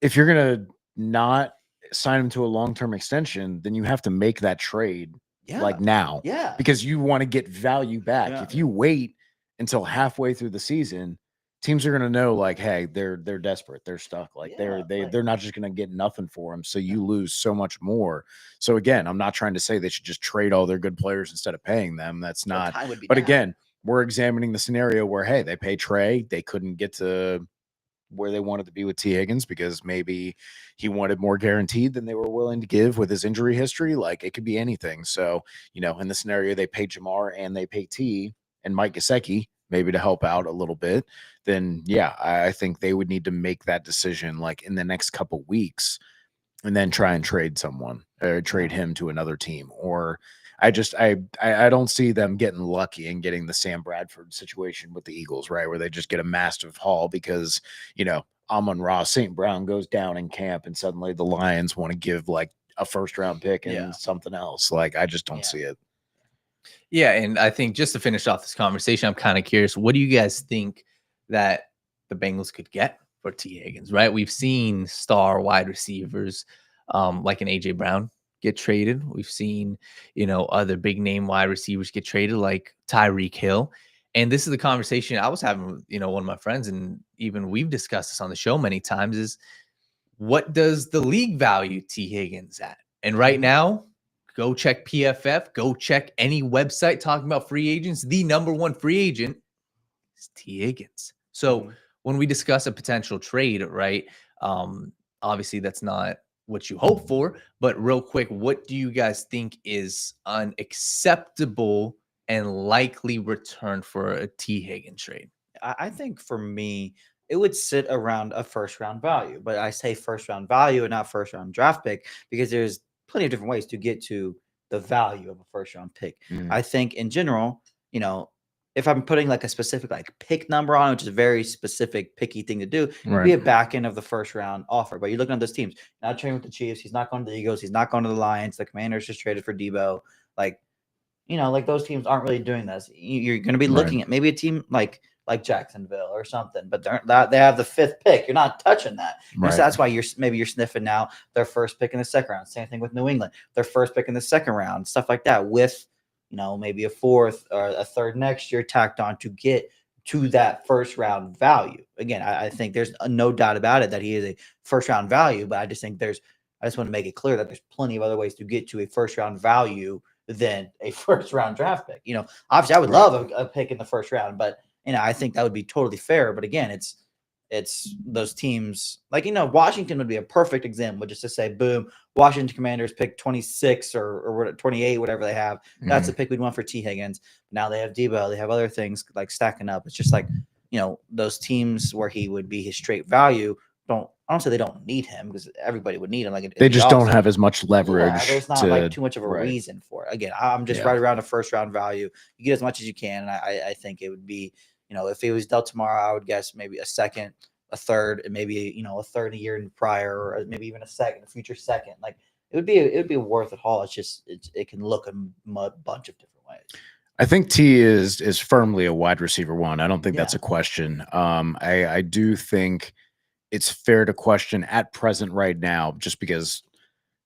if you're gonna not sign him to a long-term extension, then you have to make that trade like now. Yeah. Because you want to get value back. Yeah. If you wait until halfway through the season, teams are gonna know like, hey, they're desperate, they're stuck, like they're not just gonna get nothing for him, so you lose so much more. So again, I'm not trying to say they should just trade all their good players instead of paying them. That's not. But again, we're examining the scenario where hey, they pay Trey, they couldn't get to where they wanted to be with T Higgins because maybe he wanted more guaranteed than they were willing to give with his injury history. Like it could be anything. So in the scenario they pay Jamar and they pay T and Mike Gesicki maybe to help out a little bit, then yeah, I think they would need to make that decision like in the next couple weeks and then try and trade someone or trade him to another team. Or I don't see them getting lucky and getting the Sam Bradford situation with the Eagles, right? Where they just get a massive haul because, Amon-Ra St. Brown goes down in camp and suddenly the Lions want to give like a first round pick and something else. Like, I just don't see it. Yeah, and I think just to finish off this conversation, I'm kind of curious, what do you guys think that the Bengals could get for T. Higgins, right? We've seen star wide receivers like an A.J. Brown get traded. We've seen, other big name wide receivers get traded like Tyreek Hill. And this is the conversation I was having with, one of my friends, and even we've discussed this on the show many times, is what does the league value T. Higgins at? And right now, go check PFF. Go check any website talking about free agents. The number one free agent is T. Higgins. So when we discuss a potential trade, right, obviously that's not what you hope for. But real quick, what do you guys think is an acceptable and likely return for a T. Higgins trade? I think for me, it would sit around a first round value. But I say first round value and not first round draft pick because there's plenty of different ways to get to the value of a first round pick. I think in general, if I'm putting like a specific like pick number on it, which is a very specific picky thing to do, it'd be a back end of the first round offer. But you're looking at those teams, not trading with the Chiefs. He's not going to the Eagles. He's not going to the Lions. The Commanders just traded for Debo. Like, like those teams aren't really doing this. You're going to be looking at maybe a team like Jacksonville or something, but they have the fifth pick. You're not touching that. So that's why you're sniffing now their first pick in the second round. Same thing with New England, their first pick in the second round, stuff like that. With maybe a fourth or a third next year tacked on to get to that first round value. Again, I think there's no doubt about it that he is a first round value, but I just think I just want to make it clear that there's plenty of other ways to get to a first round value than a first round draft pick. Obviously I would love a pick in the first round, but I think that would be totally fair. But again, it's those teams like, Washington would be a perfect example just to say, boom, Washington Commanders pick 26 or 28, whatever they have. That's the pick we'd want for T. Higgins. Now they have Debo. They have other things like stacking up. It's just like, those teams where he would be his straight value I don't say they don't need him because everybody would need him. Like they just don't have as much leverage. Yeah, there's not like too much of a reason for it. Again, I'm just right around a first round value. You get as much as you can. And I think it would be, if it was dealt tomorrow, I would guess maybe a second, a third, and maybe, a third a year prior, or maybe even a future second. Like it would be worth it all. It's just it can look a bunch of different ways. I think T is firmly a wide receiver one. I don't think that's Yeah. a question. I do think it's fair to question at present right now, just because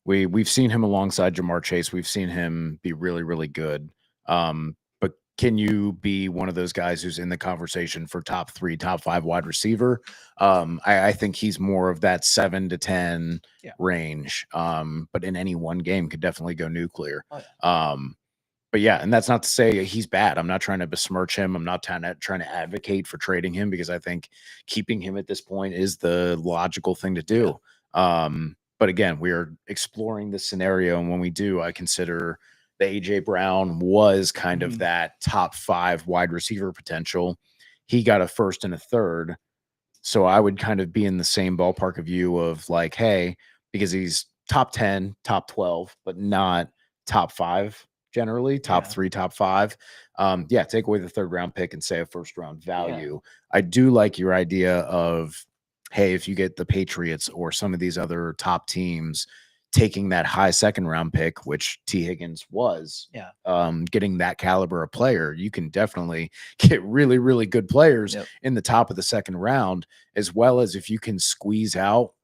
we've seen him alongside Jamar Chase. We've seen him be really, really good. But can you be one of those guys who's in the conversation for top 3, top 5 wide receiver? I think he's more of that 7 to 10 range. But in any one game could definitely go nuclear. Oh, yeah. But yeah, and that's not to say he's bad. I'm not trying to besmirch him. I'm not trying to advocate for trading him, because I think keeping him at this point is the logical thing to do. But again, we are exploring this scenario, and when we do, I consider the AJ Brown was kind of that top 5 wide receiver potential. He got a first and a third, so I would kind of be in the same ballpark of you of like, hey, because he's top 10, top 12, but not top 5. Generally, top 3, top 5. Take away the 3rd round pick and say a 1st round value. I do like your idea of, hey, if you get the Patriots or some of these other top teams taking that high 2nd round pick, which T. Higgins was, getting that caliber of player, you can definitely get really, really good players in the top of the 2nd round, as well as if you can squeeze out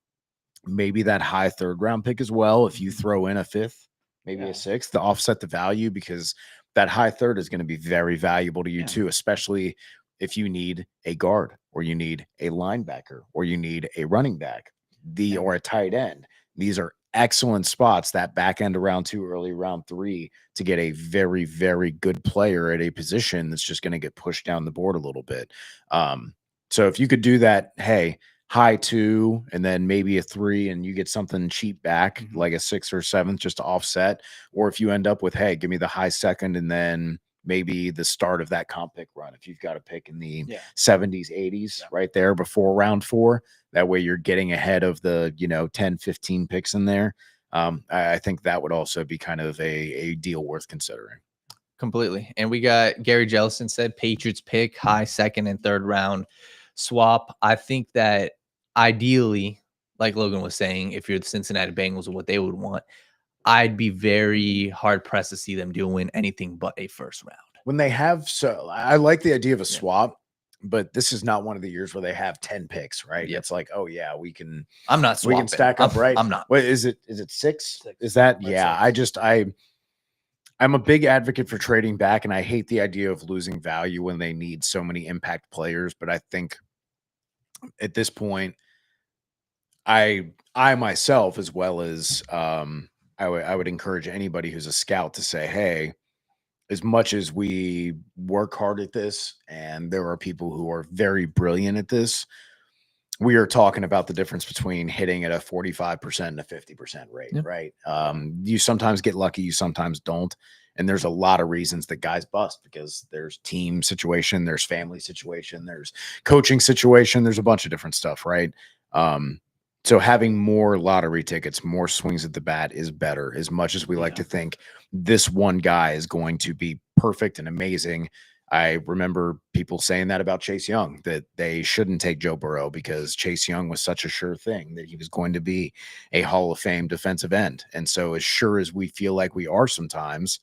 maybe that high 3rd round pick as well, if you throw in a 5th. Maybe a 6th to offset the value, because that high 3rd is going to be very valuable to you too, especially if you need a guard or you need a linebacker or you need a running back, or a tight end. These are excellent spots, that back end of round 2, early round 3, to get a very, very good player at a position that's just going to get pushed down the board a little bit. So if you could do that, hey, high 2 and then maybe a 3, and you get something cheap back, like a 6th or 7th, just to offset. Or if you end up with, hey, give me the high 2nd and then maybe the start of that comp pick run, if you've got a pick in the 70s, 80s right there before round 4, that way you're getting ahead of the 10, 15 picks in there. I think that would also be kind of a deal worth considering. Completely. And we got Gary Jellison said Patriots pick, high 2nd and 3rd round swap. I think that ideally, like Logan was saying, if you're the Cincinnati Bengals and what they would want, I'd be very hard pressed to see them doing anything but a 1st round. When they have, so I like the idea of a swap, but this is not one of the years where they have 10 picks, right? It's like, oh yeah, we can. I'm not swapping. We can stack up, right? I'm not. Wait, is it 6? Is that? I'm a big advocate for trading back, and I hate the idea of losing value when they need so many impact players. But I think at this point, I myself, as well as I would encourage anybody who's a scout to say, hey, as much as we work hard at this, and there are people who are very brilliant at this, we are talking about the difference between hitting at a 45% and a 50% rate, right? You sometimes get lucky, you sometimes don't. And there's a lot of reasons that guys bust, because there's team situation, there's family situation, there's coaching situation, there's a bunch of different stuff, right? So having more lottery tickets, more swings at the bat is better, as much as we like to think this one guy is going to be perfect and amazing. I remember people saying that about Chase Young, that they shouldn't take Joe Burrow because Chase Young was such a sure thing that he was going to be a Hall of Fame defensive end. And so as sure as we feel like we are sometimes,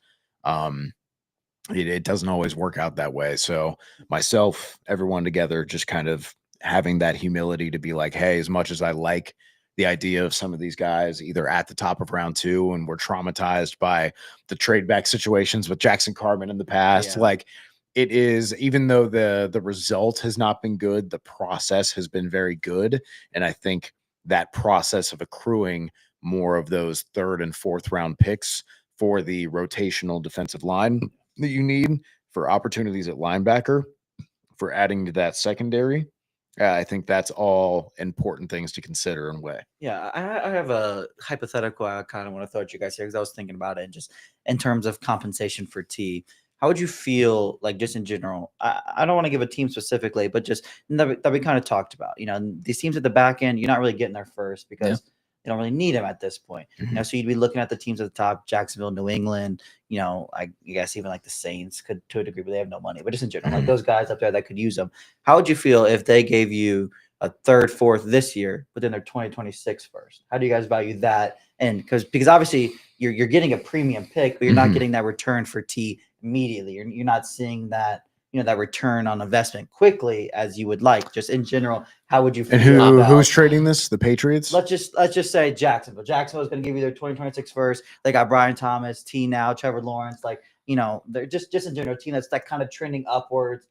it doesn't always work out that way. So myself, everyone together, just kind of having that humility to be like, hey, as much as I like the idea of some of these guys either at the top of round 2 and we're traumatized by the trade back situations with Jackson Carman in the past, like it is, even though the result has not been good, the process has been very good. And I think that process of accruing more of those 3rd and 4th round picks for the rotational defensive line that you need for opportunities at linebacker, for adding to that secondary, I think that's all important things to consider and weigh. Yeah, I have a hypothetical I kind of want to throw at you guys here, because I was thinking about it, and just in terms of compensation for T. How would you feel, like, just in general? I don't want to give a team specifically, but just that we kind of talked about. These teams at the back end, you're not really getting there first because they don't really need them at this point. So you'd be looking at the teams at the top: Jacksonville, New England. I guess even like the Saints could, to a degree, but they have no money. But just in general, like those guys up there that could use them. How would you feel if they gave you a third, fourth this year, but then they're 2026 first. How do you guys value that? And because obviously you're getting a premium pick, but you're not Mhm. getting that return for T immediately. You're not seeing that that return on investment quickly as you would like. Just in general, how would you feel And about who's trading this? The Patriots? let's just say Jacksonville. Jacksonville is going to give you their 2026 first. They got Brian Thomas, T now, Trevor Lawrence. Like, they're just in general team that's that kind of trending upwards.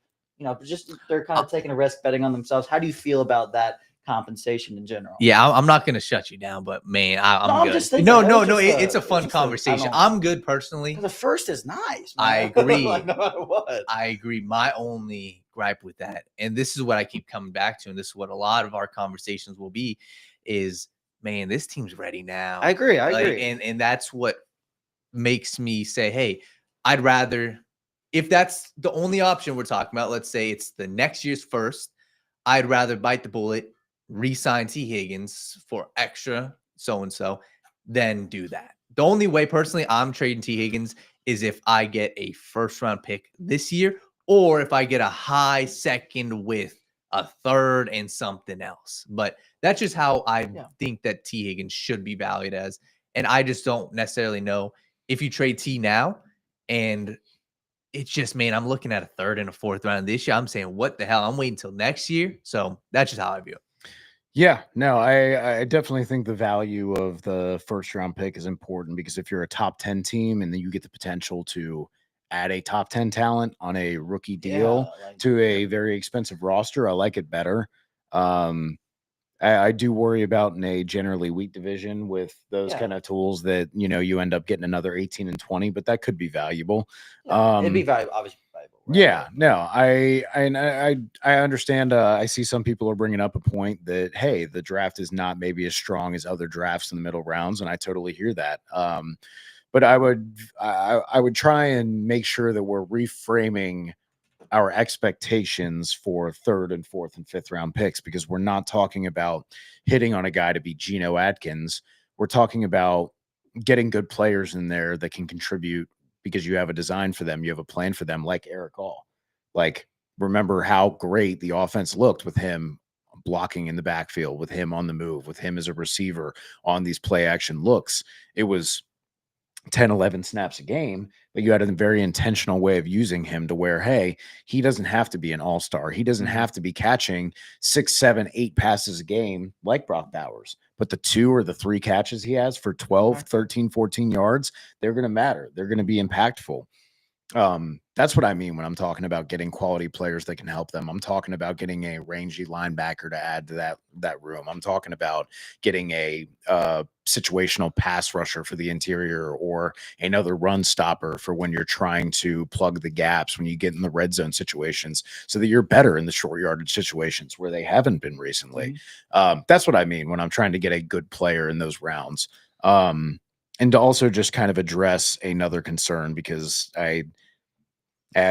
Just they're kind of taking a risk betting on themselves. How do you feel about that compensation in general? Yeah, I'm not gonna shut you down, but man, I'm I'm good. just thinking, No, it no, was no. just It's a fun it's just I conversation. don't- I'm good personally. The first is nice. I Man. agree. Like, no matter what. I agree. My only gripe with that, and this is what I keep coming back to, and this is what a lot of our conversations will be, is man, this team's ready now. I agree. I Like, agree. and that's what makes me say, hey, I'd rather, if that's the only option we're talking about, let's say it's the next year's first, I'd rather bite the bullet, re-sign T. Higgins for extra so-and-so, than do that. The only way personally I'm trading T. Higgins is if I get a first-round pick this year, or if I get a high second with a third and something else. But that's just how I think that T. Higgins should be valued as. And I just don't necessarily know if you trade T now and it's just, man, I'm looking at a third and a fourth round this year. I'm saying, what the hell? I'm waiting until next year. So that's just how I view it. Yeah, no, I definitely think the value of the first round pick is important because if you're a top 10 team and then you get the potential to add a top 10 talent on a rookie deal to a very expensive roster, I like it better. I do worry about in a generally weak division with those kind of tools that, you end up getting another 18 and 20, but that could be valuable. It'd be valuable, obviously valuable. Right? Yeah, no, I understand. I see some people are bringing up a point that, hey, the draft is not maybe as strong as other drafts in the middle rounds, and I totally hear that. But I would try and make sure that we're reframing our expectations for third and fourth and fifth round picks because we're not talking about hitting on a guy to be Geno Atkins. We're talking about getting good players in there that can contribute because you have a design for them. You have a plan for them, like Eric Hall. Like, remember how great the offense looked with him blocking in the backfield, with him on the move, with him as a receiver on these play action looks. It was 10, 11 snaps a game, but you had a very intentional way of using him to where, hey, he doesn't have to be an all-star. He doesn't have to be catching 6, 7, 8 passes a game like Brock Bowers. But the 2 or the 3 catches he has for 12, 13, 14 yards, they're going to matter. They're going to be impactful. That's what I mean when I'm talking about getting quality players that can help them. I'm talking about getting a rangy linebacker to add to that room. I'm talking about getting a situational pass rusher for the interior or another run stopper for when you're trying to plug the gaps when you get in the red zone situations so that you're better in the short yardage situations where they haven't been recently. That's what I mean when I'm trying to get a good player in those rounds. And to also just kind of address another concern because I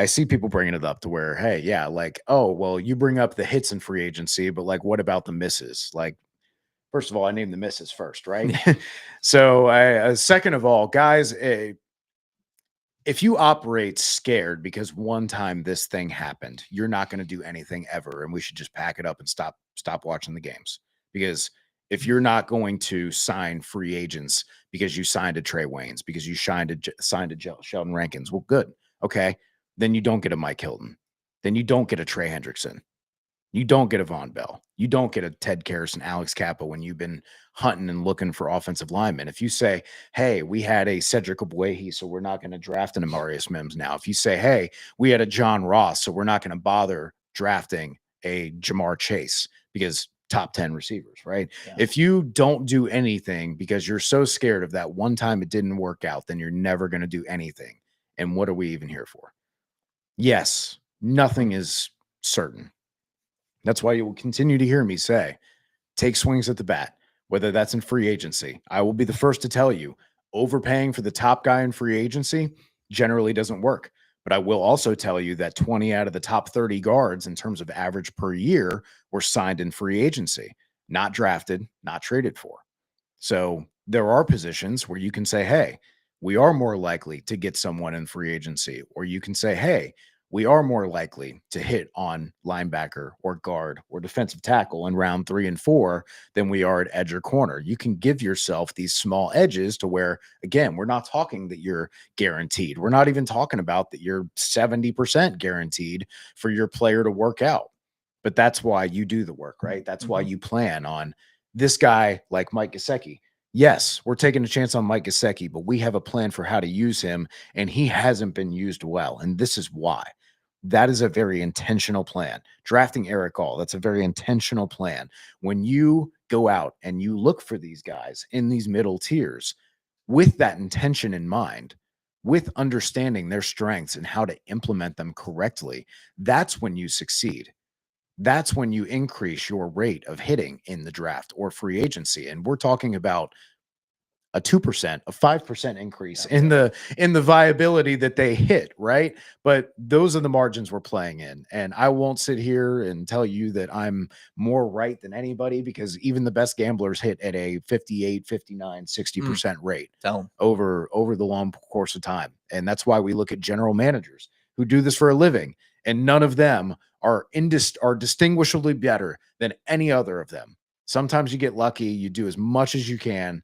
see people bringing it up to where, hey, yeah, like, oh, well, you bring up the hits in free agency, but like, what about the misses? Like, first of all, I named the misses first, right? So, second of all, guys, if you operate scared because one time this thing happened, you're not going to do anything ever, and we should just pack it up and stop watching the games because if you're not going to sign free agents because you signed a Trey Waynes, because you signed a Sheldon Rankins, well, good. Okay. Then you don't get a Mike Hilton. Then you don't get a Trey Hendrickson. You don't get a Von Bell. You don't get a Ted Karras and Alex Kappa when you've been hunting and looking for offensive linemen. If you say, hey, we had a Cedric Ogbuehi, so we're not going to draft an Amarius Mims now. If you say, hey, we had a John Ross, so we're not going to bother drafting a Jamar Chase because top 10 receivers, right? Yeah. If you don't do anything because you're so scared of that one time it didn't work out, then you're never going to do anything. And what are we even here for? Yes, nothing is certain. That's why you will continue to hear me say, take swings at the bat, whether that's in free agency. I will be the first to tell you, overpaying for the top guy in free agency generally doesn't work. But I will also tell you that 20 out of the top 30 guards in terms of average per year were signed in free agency, not drafted, not traded for. So there are positions where you can say, hey, we are more likely to get someone in free agency, or you can say, hey, we are more likely to hit on linebacker or guard or defensive tackle in round 3 and 4 than we are at edge or corner. You can give yourself these small edges to where, again, we're not talking that you're guaranteed. We're not even talking about that you're 70% guaranteed for your player to work out. But that's why you do the work, right? That's why you plan on this guy like Mike Gesicki. Yes, we're taking a chance on Mike Gesicki, but we have a plan for how to use him, and he hasn't been used well. And this is why. That is a very intentional plan. Drafting Eric All, that's a very intentional plan. When you go out and you look for these guys in these middle tiers with that intention in mind, with understanding their strengths and how to implement them correctly, that's when you succeed. That's when you increase your rate of hitting in the draft or free agency. And we're talking about a 2%, a 5% increase in the viability that they hit, right? But those are the margins we're playing in. And I won't sit here and tell you that I'm more right than anybody, because even the best gamblers hit at a 58, 59, 60% rate over the long course of time. And that's why we look at general managers who do this for a living, and none of them are distinguishably better than any other of them. Sometimes you get lucky, you do as much as you can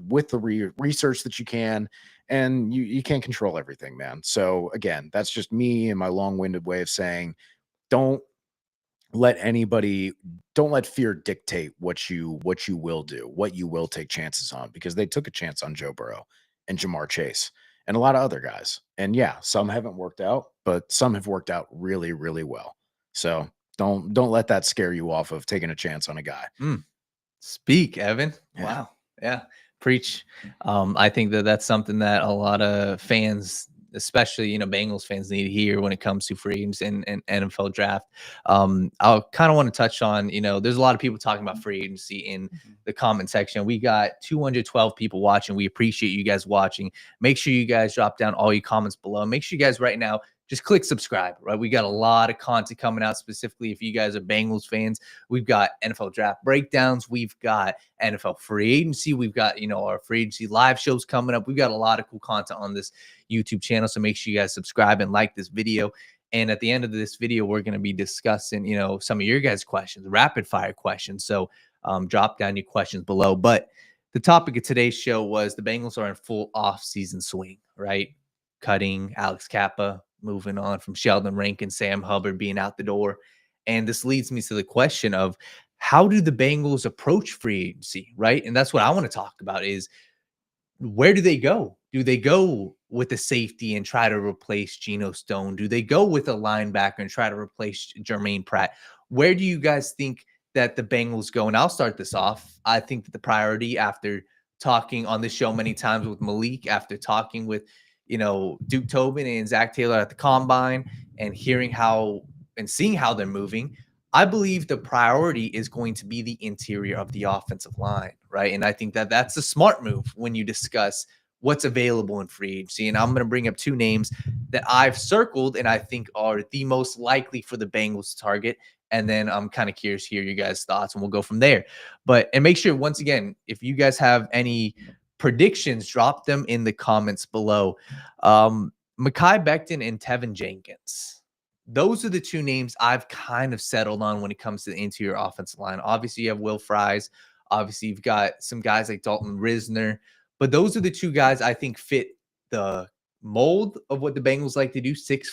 with the research that you can, and you can't control everything, man. So again, that's just me and my long-winded way of saying, don't let fear dictate what you will do, what you will take chances on, because they took a chance on Joe Burrow and Jamar Chase and a lot of other guys. And yeah, some haven't worked out, but some have worked out really, really well. So don't let that scare you off of taking a chance on a guy. Speak, Evan. Yeah. Wow. Yeah. Preach. I think that's something that a lot of fans, especially, Bengals fans, need to hear when it comes to free agents and NFL draft. I'll kind of want to touch on, there's a lot of people talking about free agency in the comment section. We got 212 people watching. We appreciate you guys watching. Make sure you guys drop down all your comments below. Make sure you guys right now just click subscribe, right? We got a lot of content coming out, specifically if you guys are Bengals fans. We've got NFL draft breakdowns. We've got NFL free agency. We've got, our free agency live shows coming up. We've got a lot of cool content on this YouTube channel. So make sure you guys subscribe and like this video. And at the end of this video, we're going to be discussing, some of your guys' questions, rapid fire questions. So drop down your questions below. But the topic of today's show was the Bengals are in full off-season swing, right? Cutting Alex Kappa, moving on from Sheldon Rankin, Sam Hubbard being out the door. And this leads me to the question of, how do the Bengals approach free agency, right? And that's what I want to talk about is, where do they go? Do they go with a safety and try to replace Geno Stone? Do they go with a linebacker and try to replace Jermaine Pratt? Where do you guys think that the Bengals go? And I'll start this off. I think that the priority, after talking on this show many times with Malik, after talking with Duke Tobin and Zach Taylor at the combine, and hearing how and seeing how they're moving, I believe the priority is going to be the interior of the offensive line, right? And I think that that's a smart move when you discuss what's available in free agency. And I'm going to bring up two names that I've circled and I think are the most likely for the Bengals to target. And then I'm kind of curious to hear your guys' thoughts, and we'll go from there. And make sure, once again, if you guys have any predictions, drop them in the comments below. Mekhi Becton and Tevin Jenkins. Those are the two names I've kind of settled on when it comes to the interior offensive line. Obviously, you have Will Fries. Obviously, you've got some guys like Dalton Risner. But those are the two guys I think fit the mold of what the Bengals like to do. 6'6",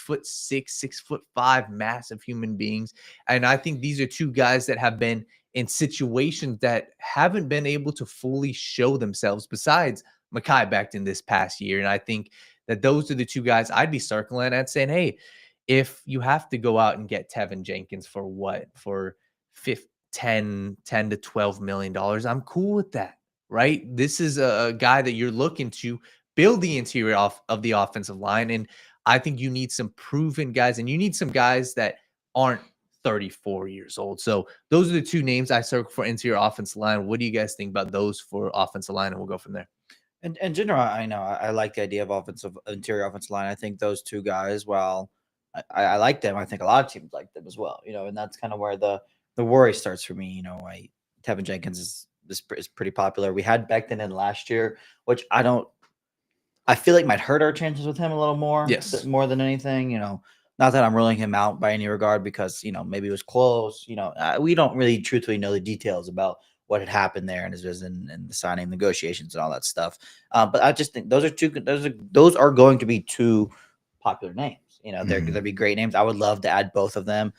6'5", massive human beings. And I think these are two guys that have been in situations that haven't been able to fully show themselves, besides Mekhi Becton this past year. And I think that those are the two guys I'd be circling at, saying, hey, if you have to go out and get Tevin Jenkins for what? For $10 to $12 million, I'm cool with that, right? This is a guy that you're looking to build the interior of the offensive line. And I think you need some proven guys, and you need some guys that aren't 34 years old. So those are the two names I circle for interior offensive line. What do you guys think about those for offensive line? And we'll go from there. And in general, I know I like the idea of interior offensive line. I think those two guys, well, I like them. I think a lot of teams like them as well, and that's kind of where the worry starts for me. Tevin Jenkins is pretty popular. We had Becton in last year, which I feel like might hurt our chances with him a little more. Yes. More than anything, Not that I'm ruling him out by any regard because, maybe it was close. We don't really truthfully know the details about what had happened there and the signing negotiations and all that stuff. But I just think those are going to be two popular names. They're going to be great names. I would love to add both of them.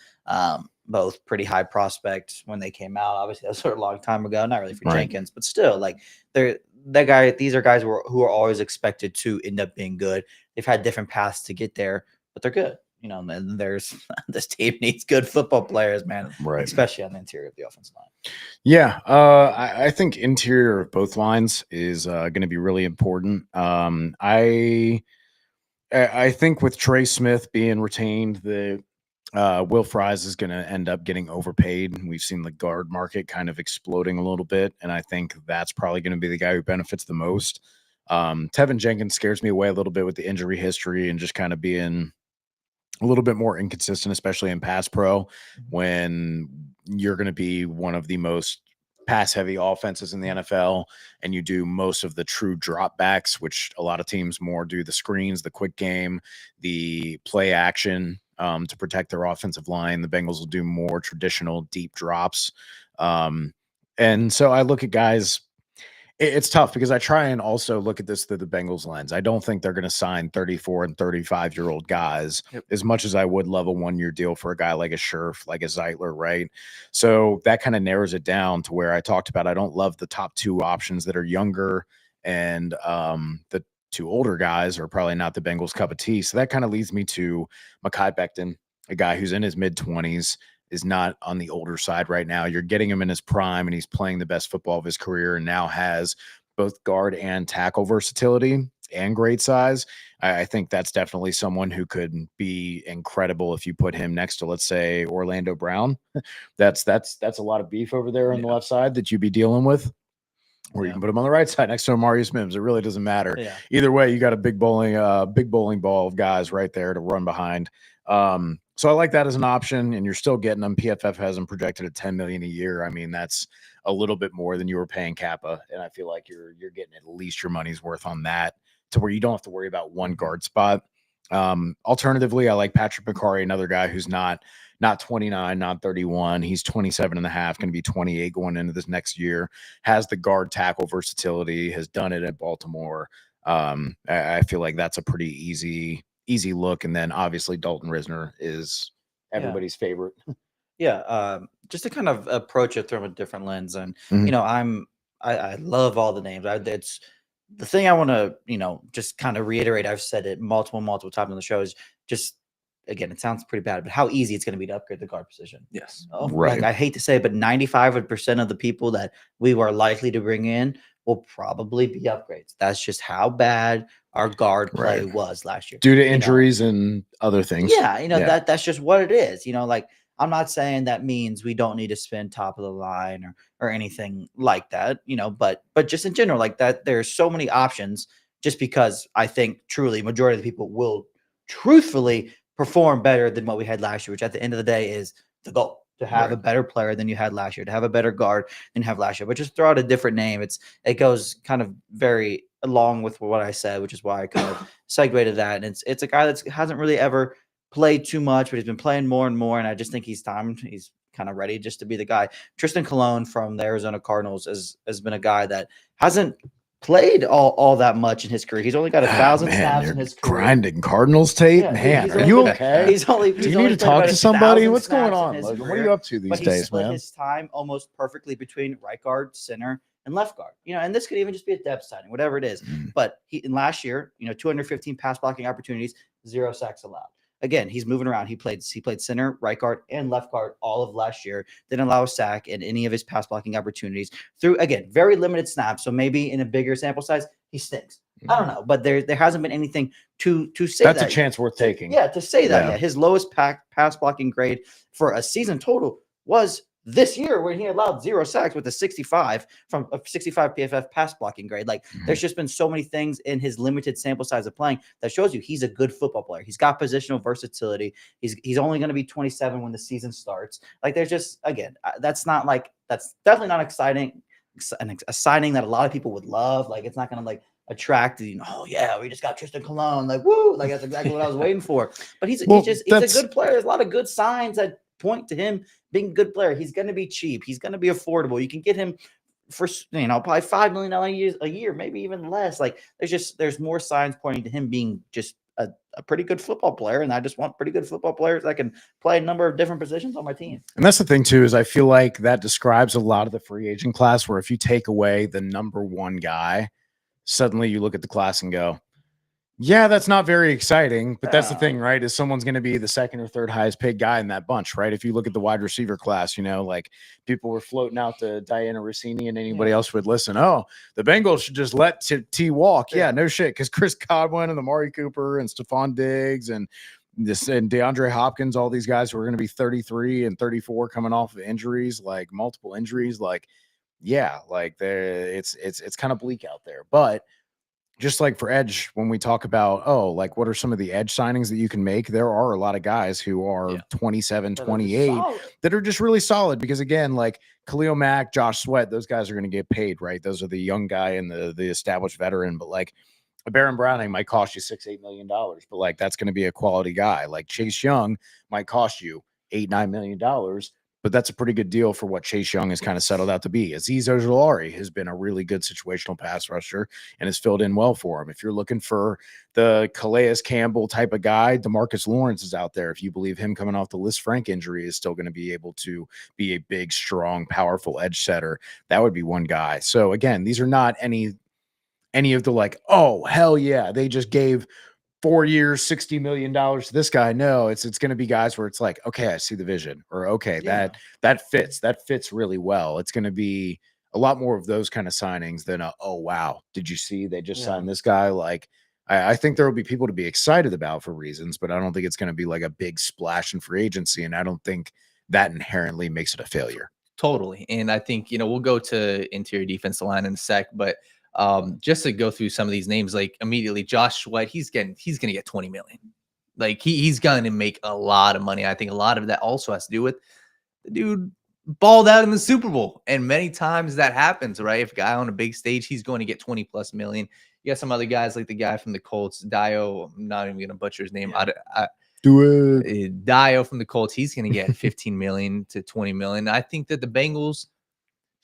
Both pretty high prospects when they came out. Obviously, that was sort of a long time ago. Not really for Jenkins, but still, like these are guys who are always expected to end up being good. They've had different paths to get there, but they're good. And there's this team needs good football players, man, especially on the interior of the offensive line. Yeah, I think interior of both lines is going to be really important. I think with Trey Smith being retained, the Will Fries is going to end up getting overpaid. We've seen the guard market kind of exploding a little bit, and I think that's probably going to be the guy who benefits the most. Tevin Jenkins scares me away a little bit with the injury history and just kind of being a little bit more inconsistent, especially in pass pro, when you're going to be one of the most pass heavy offenses in the NFL and you do most of the true drop backs, which a lot of teams more do the screens, the quick game, the play action to protect their offensive line. The Bengals will do more traditional deep drops. And so I look at guys, it's tough because I try and also look at this through the Bengals lens. I don't think they're going to sign 34 and 35-year-old guys as much as I would love a 1-year deal for a guy like a Scherf, like a Zeitler, right? So that kind of narrows it down to where I talked about I don't love the top two options that are younger, and the two older guys are probably not the Bengals' cup of tea. So that kind of leads me to Mekhi Becton, a guy who's in his mid-20s, is not on the older side right now. You're getting him in his prime, and he's playing the best football of his career and now has both guard and tackle versatility and great size. I think that's definitely someone who could be incredible if you put him next to, let's say, Orlando Brown. That's a lot of beef over there on the left side that you'd be dealing with. Or you can put him on the right side next to Marius Mims. It really doesn't matter. Yeah. Either way, you got a big bowling ball of guys right there to run behind. So I like that as an option, and you're still getting them. PFF has them projected at $10 million a year. I mean, that's a little bit more than you were paying Kappa, and I feel like you're getting at least your money's worth on that, to where you don't have to worry about one guard spot. Alternatively, I like Patrick McCarry, another guy who's not 29, not 31. He's 27 and a half, going to be 28 going into this next year. Has the guard tackle versatility, has done it at Baltimore. I feel like that's a pretty easy look. And then obviously Dalton Risner is everybody's favorite. Yeah. Just to kind of approach it from a different lens. And, I love all the names. It's the thing I want to, just kind of reiterate. I've said it multiple times on the show is just, again, it sounds pretty bad, but how easy it's going to be to upgrade the guard position. Yes. Right. Like, I hate to say it, but 95% of the people that we were likely to bring in will probably be upgrades. That's just how bad our guard play was last year. Due to injuries and other things. Yeah, that's just what it is. Like, I'm not saying that means we don't need to spend top of the line or anything like that, but just in general, like that, there's so many options, just because I think truly majority of the people will truthfully perform better than what we had last year, which at the end of the day is the goal, to have a better player than you had last year, to have a better guard than you have last year. But just throw out a different name. It goes kind of very along with what I said, which is why I kind of segued to that. And it's a guy that hasn't really ever played too much, but he's been playing more and more. And I just think he's kind of ready just to be the guy. Tristan Colon from the Arizona Cardinals has been a guy that hasn't played all that much in his career. He's only got 1,000 snaps in his career. Grinding Cardinals tape, man. Are you okay? Do you need to talk to somebody? What's going on? Logan? What are you up to these days, he split man? his time almost perfectly between right guard, center, and left guard. And this could even just be a depth signing, whatever it is. But in last year, 215 pass blocking opportunities, 0 sacks allowed. Again, he's moving around. He played center, right guard, and left guard all of last year. Didn't allow a sack in any of his pass blocking opportunities through, again, very limited snaps. So maybe in a bigger sample size, he stinks. I don't know, but there hasn't been anything to say that's a chance worth taking. Yeah, to say that. Yeah. His lowest pass blocking grade for a season total was this year, when he allowed 0 sacks with a 65 from a 65 PFF pass blocking grade. Like, there's just been so many things in his limited sample size of playing that shows you he's a good football player. He's got positional versatility. He's only going to be 27 when the season starts. Like, there's just, again, that's definitely not exciting. A signing that a lot of people would love. Like, it's not going to attracted. Oh yeah, we just got Tristan Colon. Like woo, like that's exactly what I was waiting for. But he's Well, he's a good player. There's a lot of good signs that point to him being a good player. He's going to be cheap. He's going to be affordable. You can get him for probably $5 million a year, maybe even less. Like there's more signs pointing to him being just a pretty good football player, and I just want pretty good football players that can play a number of different positions on my team. And that's the thing too, is I feel like that describes a lot of the free agent class, where if you take away the number one guy, suddenly you look at the class and go, yeah, that's not very exciting. But that's the thing, right? Is someone's going to be the second or third highest paid guy in that bunch, right? If you look at the wide receiver class, like people were floating out to Diana Rossini, and anybody else would listen. Oh, the Bengals should just let T walk. Yeah, no shit. Because Chris Godwin and Amari Cooper and Stephon Diggs and DeAndre Hopkins, all these guys who are going to be 33 and 34 coming off of injuries, like multiple injuries, like, yeah, like it's kind of bleak out there. But just like for edge, when we talk about, like what are some of the edge signings that you can make? There are a lot of guys who are 27, 28 that are just really solid, because again, like Khalil Mack, Josh Sweat, those guys are going to get paid, right? Those are the young guy and the established veteran. But like a Baron Browning might cost you $6-8 million, but like that's going to be a quality guy. Like Chase Young might cost you $8-9 million, but that's a pretty good deal for what Chase Young has kind of settled out to be. Azeez Ojulari has been a really good situational pass rusher and has filled in well for him. If you're looking for the Calais Campbell type of guy, DeMarcus Lawrence is out there. If you believe him coming off the Liz Frank injury is still going to be able to be a big, strong, powerful edge setter, that would be one guy. So again, these are not any of the like, oh, hell yeah, they just gave 4 years, $60 million to this guy. No, it's going to be guys where it's like, okay, I see the vision, or okay, that fits really well. It's going to be a lot more of those kind of signings than oh wow, did you see they just signed this guy? Like I think there will be people to be excited about for reasons, but I don't think it's going to be like a big splash in free agency, and I don't think that inherently makes it a failure. Totally. And I think we'll go to interior defensive line in a sec, but just to go through some of these names, like immediately Josh Sweat, he's going to get 20 million. Like he's going to make a lot of money. I think a lot of that also has to do with the dude balled out in the Super Bowl. And many times that happens, right? If a guy on a big stage, he's going to get 20+ million. You got some other guys like the guy from the Colts, Dio. I'm not even going to butcher his name. Do it. Dio from the Colts, he's going to get 15 million to 20 million. I think that the Bengals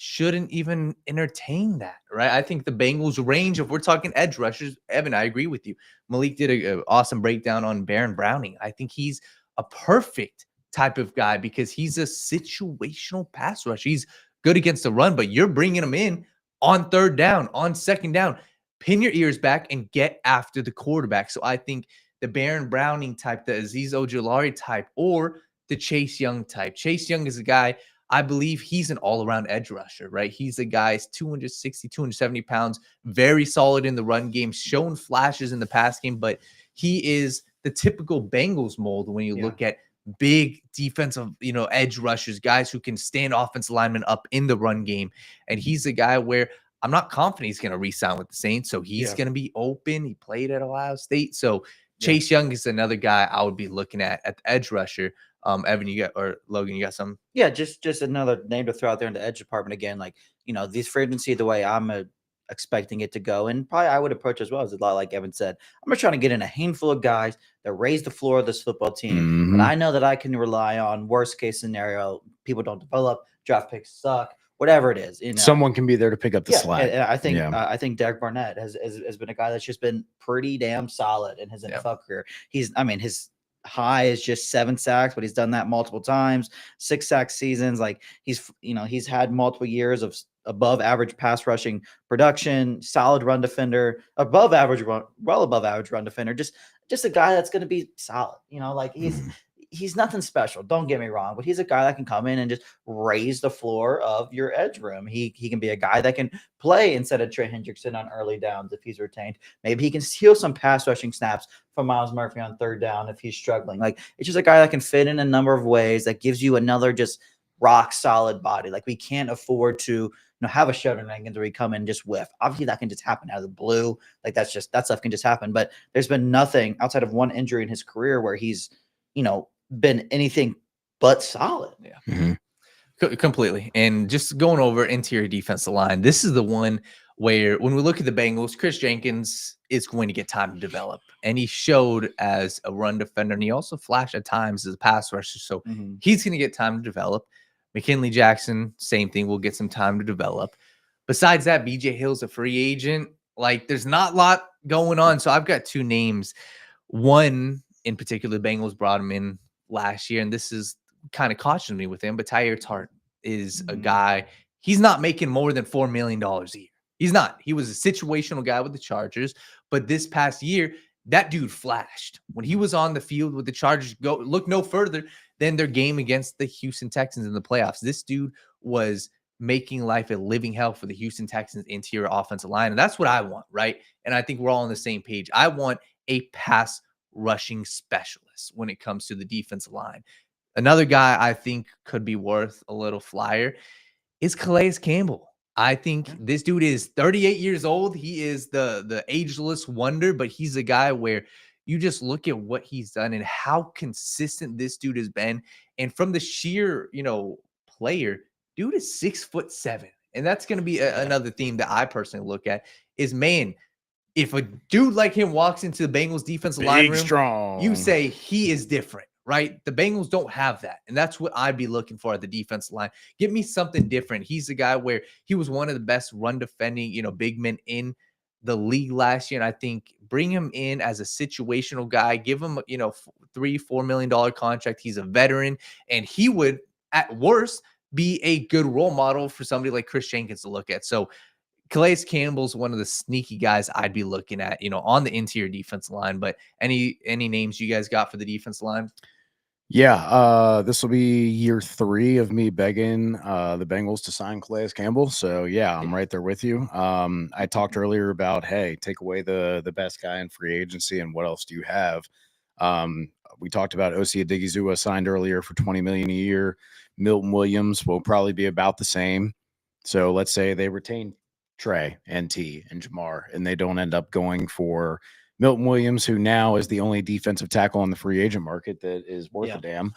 shouldn't even entertain that, right? I think the Bengals range, if we're talking edge rushers, Evan, I agree with you. Malik did an awesome breakdown on Baron Browning. I think he's a perfect type of guy because he's a situational pass rusher. He's good against the run, but you're bringing him in on third down, on second down. Pin your ears back and get after the quarterback. So I think the Baron Browning type, the Azeez Ojulari type, or the Chase Young type. Chase Young is a guy, I believe he's an all-around edge rusher, right? He's a guy 260, 270 pounds, very solid in the run game, shown flashes in the pass game, but he is the typical Bengals mold when you look at big defensive, edge rushers, guys who can stand offensive linemen up in the run game. And he's a guy where I'm not confident he's going to re-sign with the Saints, so he's going to be open. He played at Ohio State. So Chase Young is another guy I would be looking at the edge rusher. Evan, Logan, you got some? Yeah, just another name to throw out there in the edge department again. Like, these free agency, the way I'm expecting it to go, and probably I would approach as well, is a lot like Evan said. I'm just trying to get in a handful of guys that raise the floor of this football team. And I know that I can rely on worst case scenario. People don't develop, draft picks suck, whatever it is. Someone can be there to pick up the slack. And I think Derek Barnett has been a guy that's just been pretty damn solid in his NFL career. His high is just 7 sacks, but he's done that multiple times, 6 sack seasons. Like he's had multiple years of above average pass rushing production, solid run defender, well above average run defender. Just a guy that's going to be solid. Like he's nothing special. Don't get me wrong, but he's a guy that can come in and just raise the floor of your edge room. He can be a guy that can play instead of Trey Hendrickson on early downs if he's retained. Maybe he can steal some pass rushing snaps from Myles Murphy on third down if he's struggling. Like it's just a guy that can fit in a number of ways that gives you another just rock solid body. Like we can't afford to have a Sheldon Rankins where he come in and just whiff. Obviously that can just happen out of the blue. Like that stuff can just happen. But there's been nothing outside of one injury in his career where he's been anything but solid. Completely. And just going over interior defensive line, this is the one where when we look at the Bengals, Chris Jenkins is going to get time to develop. And he showed as a run defender, and he also flashed at times as a pass rusher. So he's going to get time to develop. McKinley Jackson, same thing, will get some time to develop. Besides that, BJ Hill's a free agent. Like, there's not a lot going on. So I've got two names. One in particular, the Bengals brought him in last year, and this is kind of cautioned me with him, but Tyre Tart is a guy. He's not making more than $4 million a year. He's not. He was a situational guy with the Chargers, but this past year, that dude flashed. When he was on the field with the Chargers, look no further than their game against the Houston Texans in the playoffs. This dude was making life a living hell for the Houston Texans interior offensive line, and that's what I want, right? And I think we're all on the same page. I want a pass rushing specialist when it comes to the defensive line. Another guy I think could be worth a little flyer is Calais Campbell. I think this dude is 38 years old. He is the ageless wonder, but he's a guy where you just look at what he's done and how consistent this dude has been. And from the sheer, player, dude is 6'7". And that's going to be another theme that I personally look at is, man, if a dude like him walks into the Bengals defensive line room, strong, you say he is different. Right? The Bengals don't have that. And that's what I'd be looking for at the defensive line. Give me something different. He's a guy where he was one of the best run defending, big men in the league last year. And I think bring him in as a situational guy, give him, $3-4 million contract. He's a veteran, and he would at worst be a good role model for somebody like Chris Jenkins to look at. So Calais Campbell's one of the sneaky guys I'd be looking at, on the interior defensive line. But any names you guys got for the defensive line? Yeah, this will be year 3 of me begging the Bengals to sign Calais Campbell. So yeah, I'm right there with you. I talked earlier about, hey, take away the best guy in free agency, and what else do you have? We talked about Osi Odigizua signed earlier for $20 million a year. Milton Williams will probably be about the same. So let's say they retain Trey and T and Jamar, and they don't end up going for Milton Williams, who now is the only defensive tackle on the free agent market that is worth a damn.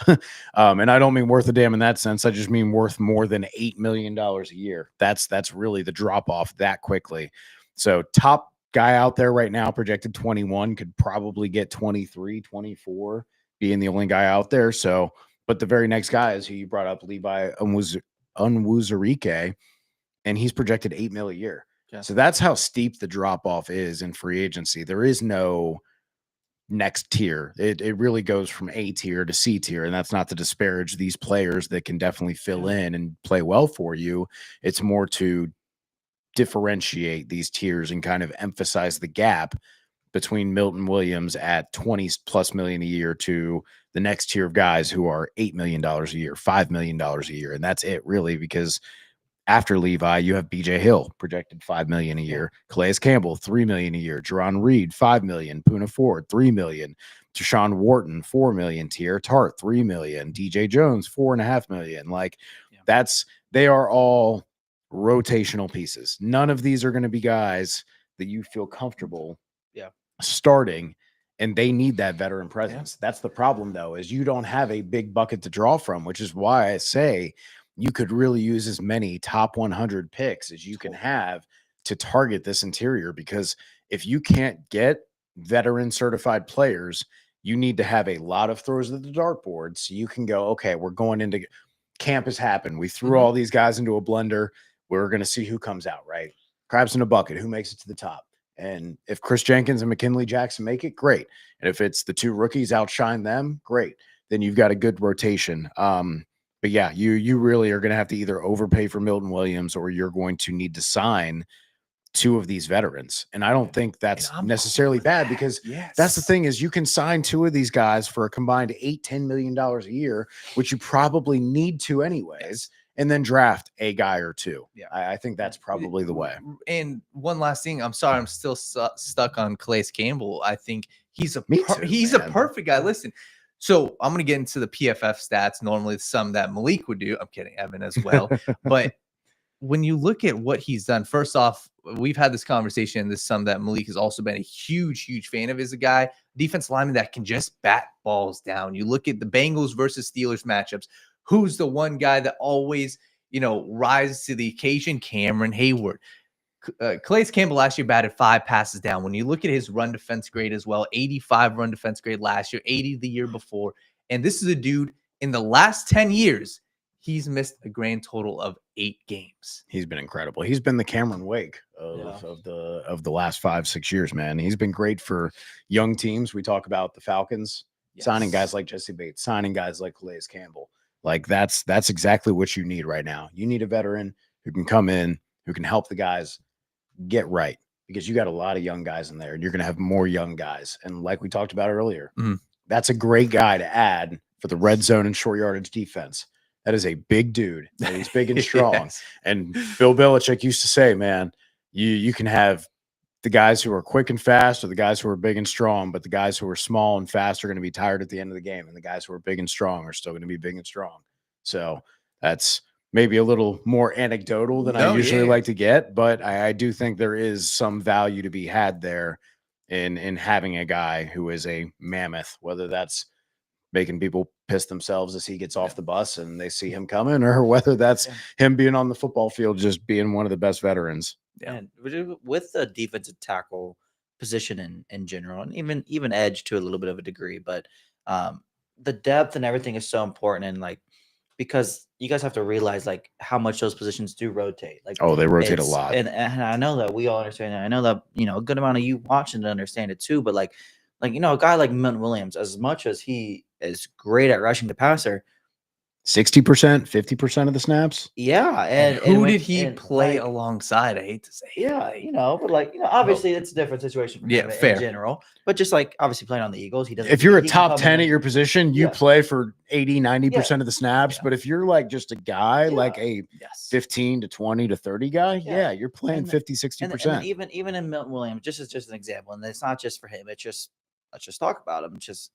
And I don't mean worth a damn in that sense. I just mean worth more than $8 million a year. That's really the drop off that quickly. So top guy out there right now, projected 21, could probably get 23, 24, being the only guy out there. So, but the very next guy is who you brought up, Levi Onwuzurike, and he's projected $8 million a year. So that's how steep the drop off is in free agency. There is no next tier. It really goes from A tier to C tier. And that's not to disparage these players that can definitely fill in and play well for you. It's more to differentiate these tiers and kind of emphasize the gap between Milton Williams at 20 plus million a year to the next tier of guys who are $8 million a year, $5 million a year. And that's it really, because after Levi, you have BJ Hill projected $5 million a year, Calais Campbell $3 million a year, Jerron Reed $5 million, Poona Ford $3 million, Deshaun Wharton $4 million, Tyre Tart $3 million, DJ Jones $4.5 million. Like they are all rotational pieces. None of these are going to be guys that you feel comfortable starting, and they need that veteran presence. That's the problem, though, is you don't have a big bucket to draw from, which is why I say you could really use as many top 100 picks as you can have to target this interior, because if you can't get veteran certified players, you need to have a lot of throws at the dartboard so you can go, okay, we're going into camp has happened. We threw all these guys into a blender. We're going to see who comes out, right? Crabs in a bucket, who makes it to the top. And if Chris Jenkins and McKinley Jackson make it, great. And if it's the two rookies outshine them, great. Then you've got a good rotation. But yeah, you really are going to have to either overpay for Milton Williams, or you're going to need to sign 2 of these veterans. And I don't think that's necessarily bad, because that's the thing, is you can sign 2 of these guys for a combined $8-10 million a year, which you probably need to anyways, and then draft a guy or 2. Yeah, I think that's probably the way. And one last thing, I'm sorry, I'm still stuck on Calais Campbell. I think he's a perfect guy. Listen. So I'm going to get into the PFF stats, normally some that Malik would do. I'm kidding, Evan as well. But when you look at what he's done, first off, we've had this conversation. This is something that Malik has also been a huge, huge fan of, is a guy, defense lineman that can just bat balls down. You look at the Bengals versus Steelers matchups. Who's the one guy that always, rises to the occasion? Cameron Hayward. Calais Campbell last year batted 5 passes down. When you look at his run defense grade as well, 85 run defense grade last year, 80 the year before. And this is a dude in the last 10 years, he's missed a grand total of 8 games. He's been incredible. He's been the Cameron Wake of the last 5-6 years, man. He's been great for young teams. We talk about the Falcons signing guys like Jesse Bates, signing guys like Calais Campbell. Like that's exactly what you need right now. You need a veteran who can come in, who can help the guys get right, because you got a lot of young guys in there and you're going to have more young guys. And like we talked about earlier, that's a great guy to add for the red zone and short yardage defense. That is a big dude. He's big and strong. Yes. And Bill Belichick used to say, man, you can have the guys who are quick and fast or the guys who are big and strong, but the guys who are small and fast are going to be tired at the end of the game. And the guys who are big and strong are still going to be big and strong. So that's maybe a little more anecdotal than I usually like to get, but I do think there is some value to be had there in having a guy who is a mammoth, whether that's making people piss themselves as he gets off the bus and they see him coming, or whether that's him being on the football field, just being one of the best veterans. Yeah. And with the defensive tackle position in general, and even edge to a little bit of a degree, but the depth and everything is so important. And like, because you guys have to realize like how much those positions do rotate. Like, they rotate a lot. And I know that we all understand that. I know that, a good amount of you watching to understand it too. But like, a guy like Milton Williams, as much as he is great at rushing the passer, 60%, 50% of the snaps. Yeah. And who did he play alongside? I hate to say. Yeah, but obviously it's a different situation for him in general. But just like obviously playing on the Eagles, he doesn't. If you're a top 10 at your position, you play for 80, 90% of the snaps. But if you're like just a guy, like a 15 to 20 to 30 guy, you're playing 50, 60%. And even in Milton Williams, just an example, and it's not just for him. It's just, let's just talk about him. It's just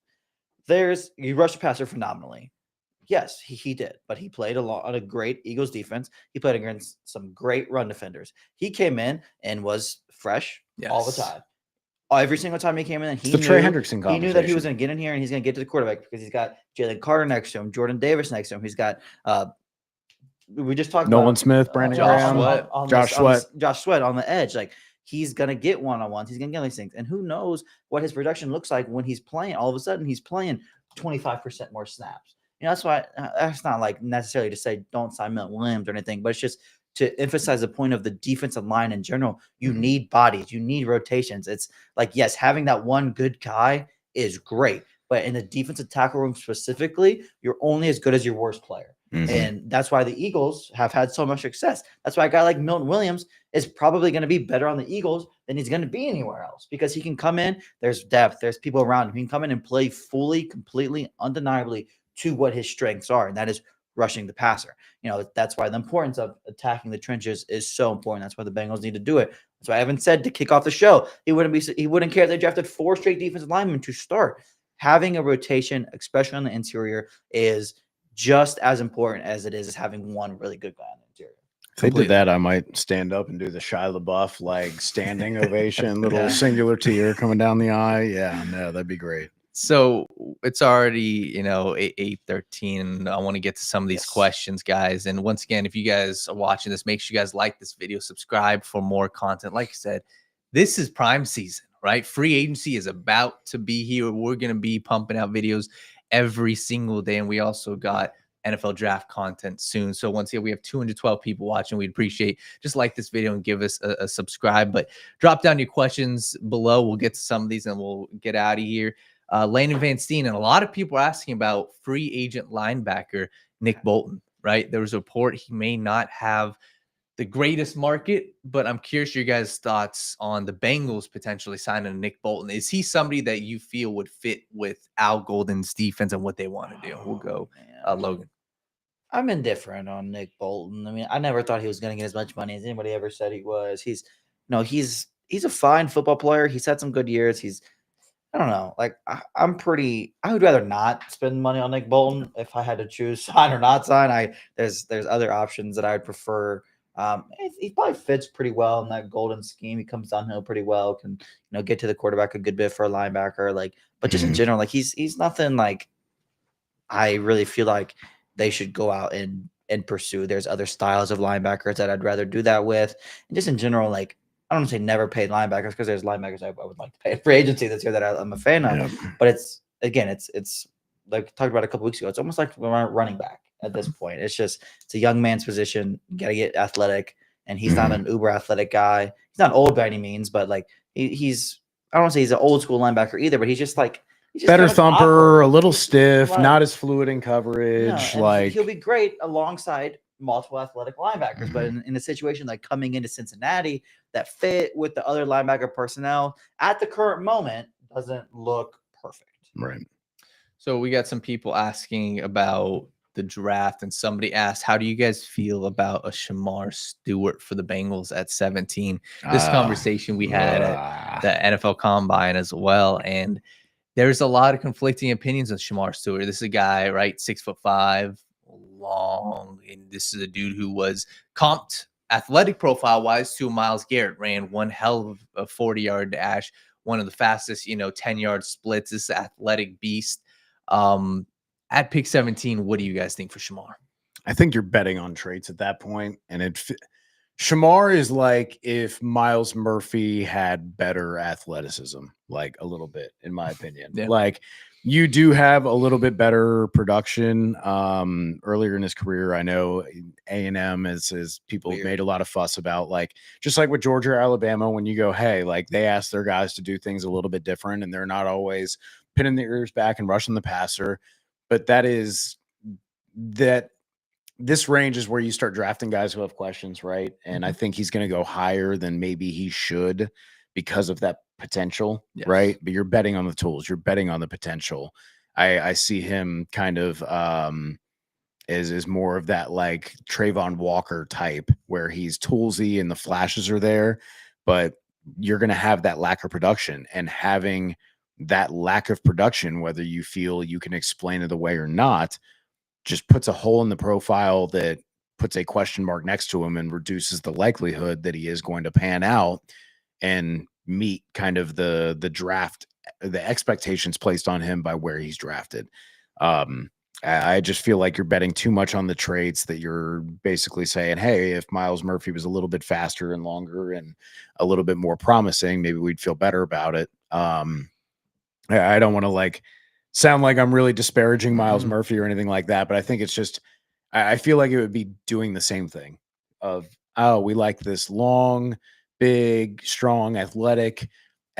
you rush the passer phenomenally. Yes, he did, but he played on a great Eagles defense. He played against some great run defenders. He came in and was fresh all the time. Every single time he came in, and he knew Trey Hendrickson he knew that he was going to get in here and he's going to get to the quarterback because he's got Jalen Carter next to him, Jordan Davis next to him. He's got we just talked Nolan about Smith, Brandon Graham, Josh Sweat on the edge. Like, he's going to get one-on-ones. He's going to get these things. And who knows what his production looks like when he's playing. All of a sudden, he's playing 25% more snaps. That's why that's not like necessarily to say don't sign Milton Williams or anything, but it's just to emphasize the point of the defensive line in general. You need bodies, you need rotations. It's like, yes, having that one good guy is great, but in the defensive tackle room specifically, you're only as good as your worst player. And that's why the Eagles have had so much success. That's why a guy like Milton Williams is probably going to be better on the Eagles than he's going to be anywhere else, because he can come in, there's depth, there's people around him. He can come in and play fully, completely, undeniably to what his strengths are, and that is rushing the passer. That's why the importance of attacking the trenches is so important. That's why the Bengals need to do it. That's why Evan said to kick off the show, he wouldn't care if they drafted 4 straight defensive linemen to start. Having a rotation, especially on the interior, is just as important as it is having one really good guy on the interior. If they did that, I might stand up and do the Shia LaBeouf like standing ovation, little singular tear coming down the eye. Yeah, no, that'd be great. So it's already, 8:13. I want to get to some of these questions, guys. And once again, if you guys are watching this, make sure you guys like this video, subscribe for more content. Like I said, this is prime season, right? Free agency is about to be here. We're going to be pumping out videos every single day. And we also got NFL draft content soon. So once again, we have 212 people watching. We'd appreciate just like this video and give us a subscribe, but drop down your questions below. We'll get to some of these and we'll get out of here. Landon Van Steen, and a lot of people are asking about free agent linebacker Nick Bolton, right? There was a report he may not have the greatest market, but I'm curious your guys' thoughts on the Bengals potentially signing Nick Bolton. Is he somebody that you feel would fit with Al Golden's defense and what they want to do? We'll go, Logan. I'm indifferent on Nick Bolton. I mean, I never thought he was going to get as much money as anybody ever said he was. He's a fine football player. He's had some good years. I don't know. Like, I would rather not spend money on Nick Bolton if I had to choose sign or not sign. There's other options that I would prefer. He probably fits pretty well in that Golden scheme. He comes downhill pretty well, can, get to the quarterback a good bit for a linebacker. Like, but just in general, like he's nothing like I really feel like they should go out and and pursue. There's other styles of linebackers that I'd rather do that with. And just in general, like, I don't want to say never paid linebackers because there's linebackers I would like to pay for agency this year that I'm a fan of. Yep. But it's like we talked about a couple weeks ago. It's almost like we're running back at this point. It's a young man's position. You got to get athletic, and he's not an uber athletic guy. He's not old by any means, but like he's I don't want to say he's an old school linebacker either, but he's just Better kind of thumper, awkward. a little stiff, Right. not as fluid in Yeah, coverage. and Like he'll be great alongside multiple athletic linebackers, but in a situation like coming into Cincinnati that fit with the other linebacker personnel at the current moment doesn't look perfect. right. So we got some people asking about the draft, and somebody asked, how do you guys feel about a Shamar Stewart for the Bengals at 17? This conversation we had at the NFL Combine as well, and there's a lot of conflicting opinions of Shamar Stewart. This is a guy, right, 6'5", long, and this is a dude who was comped athletic profile wise to Myles Garrett, ran one hell of a 40-yard dash, one of the fastest 10-yard splits. This athletic beast. At pick 17, what do you guys think for Shamar? I think you're betting on traits at that point, and Shamar is like if Miles Murphy had better athleticism, like a little bit, in my opinion. Yeah. Like you do have a little bit better production. Earlier in his career, I know A&M is people have made a lot of fuss about, like, just like with Georgia or Alabama, when you go, hey, like they ask their guys to do things a little bit different, and they're not always pinning their ears back and rushing the passer. But this range is where you start drafting guys who have questions, right? And I think he's going to go higher than maybe he should because of that potential, right? But you're betting on the tools. You're betting on the potential. I see him kind of is more of that like Trayvon Walker type where he's toolsy and the flashes are there, but you're going to have that lack of production, and having that lack of production, whether you feel you can explain it away or not, just puts a hole in the profile that puts a question mark next to him and reduces the likelihood that he is going to pan out and meet kind of the draft, the expectations placed on him by where he's drafted. I just feel like you're betting too much on the traits, that you're basically saying, hey, if Myles Murphy was a little bit faster and longer and a little bit more promising, maybe we'd feel better about it. I don't want to like sound like I'm really disparaging Myles Murphy or anything like that, but I think it's just, I feel like it would be doing the same thing of, oh, we like this long, big, strong, athletic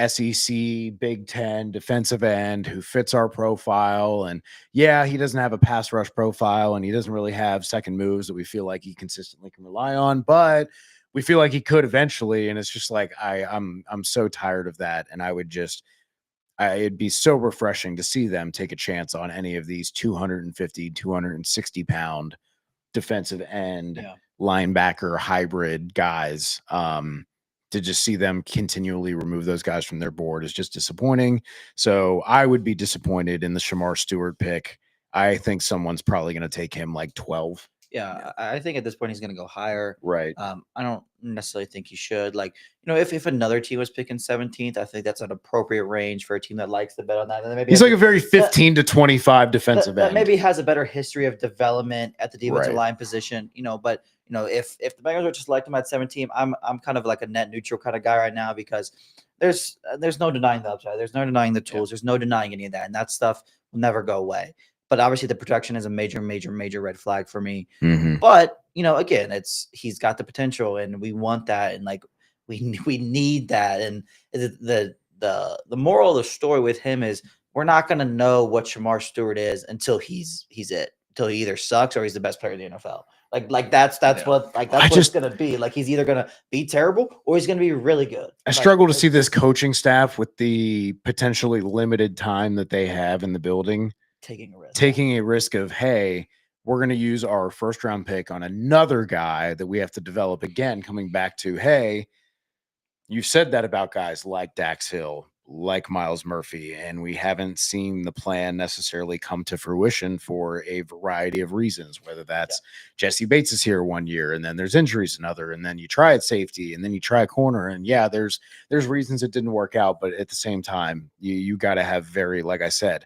SEC Big Ten defensive end who fits our profile. And yeah, he doesn't have a pass rush profile, and he doesn't really have second moves that we feel like he consistently can rely on, but we feel like he could eventually. And it's just like, I'm so tired of that. And I would just, it'd be so refreshing to see them take a chance on any of these 250, 260 pound defensive end linebacker hybrid guys. To just see them continually remove those guys from their board is just disappointing. So I would be disappointed in the Shamar Stewart pick. I think someone's probably going to take him like 12. Yeah, I think at this point he's going to go higher. Right. I don't necessarily think he should. Like, if another team was picking 17th, I think that's an appropriate range for a team that likes to bet on that. And then maybe he's like a very 15 to 25 defensive that end. maybe has a better history of development at the defensive Right. line position. But if the Bengals were to select him at 17, I'm kind of like a net neutral kind of guy right now, because there's no denying the upside. There's no denying the tools. There's no denying any of that, and that stuff will never go away. But obviously the protection is a major, major, major red flag for me. But, again, he's got the potential, and we want that. And like, we need that. And the moral of the story with him is we're not going to know what Shamar Stewart is until he's it, until he either sucks or he's the best player in the NFL. Like that's what it's going to be. Like, he's either going to be terrible or he's going to be really good. I struggle to see this coaching staff with the potentially limited time that they have in the building taking a risk of, hey, we're going to use our first round pick on another guy that we have to develop again, coming back to, hey, you said that about guys like Dax Hill, like Myles Murphy, and we haven't seen the plan necessarily come to fruition for a variety of reasons, whether that's Jesse Bates is here one year and then there's injuries another, and then you try at safety and then you try a corner, and there's reasons it didn't work out. But at the same time, you got to have like I said,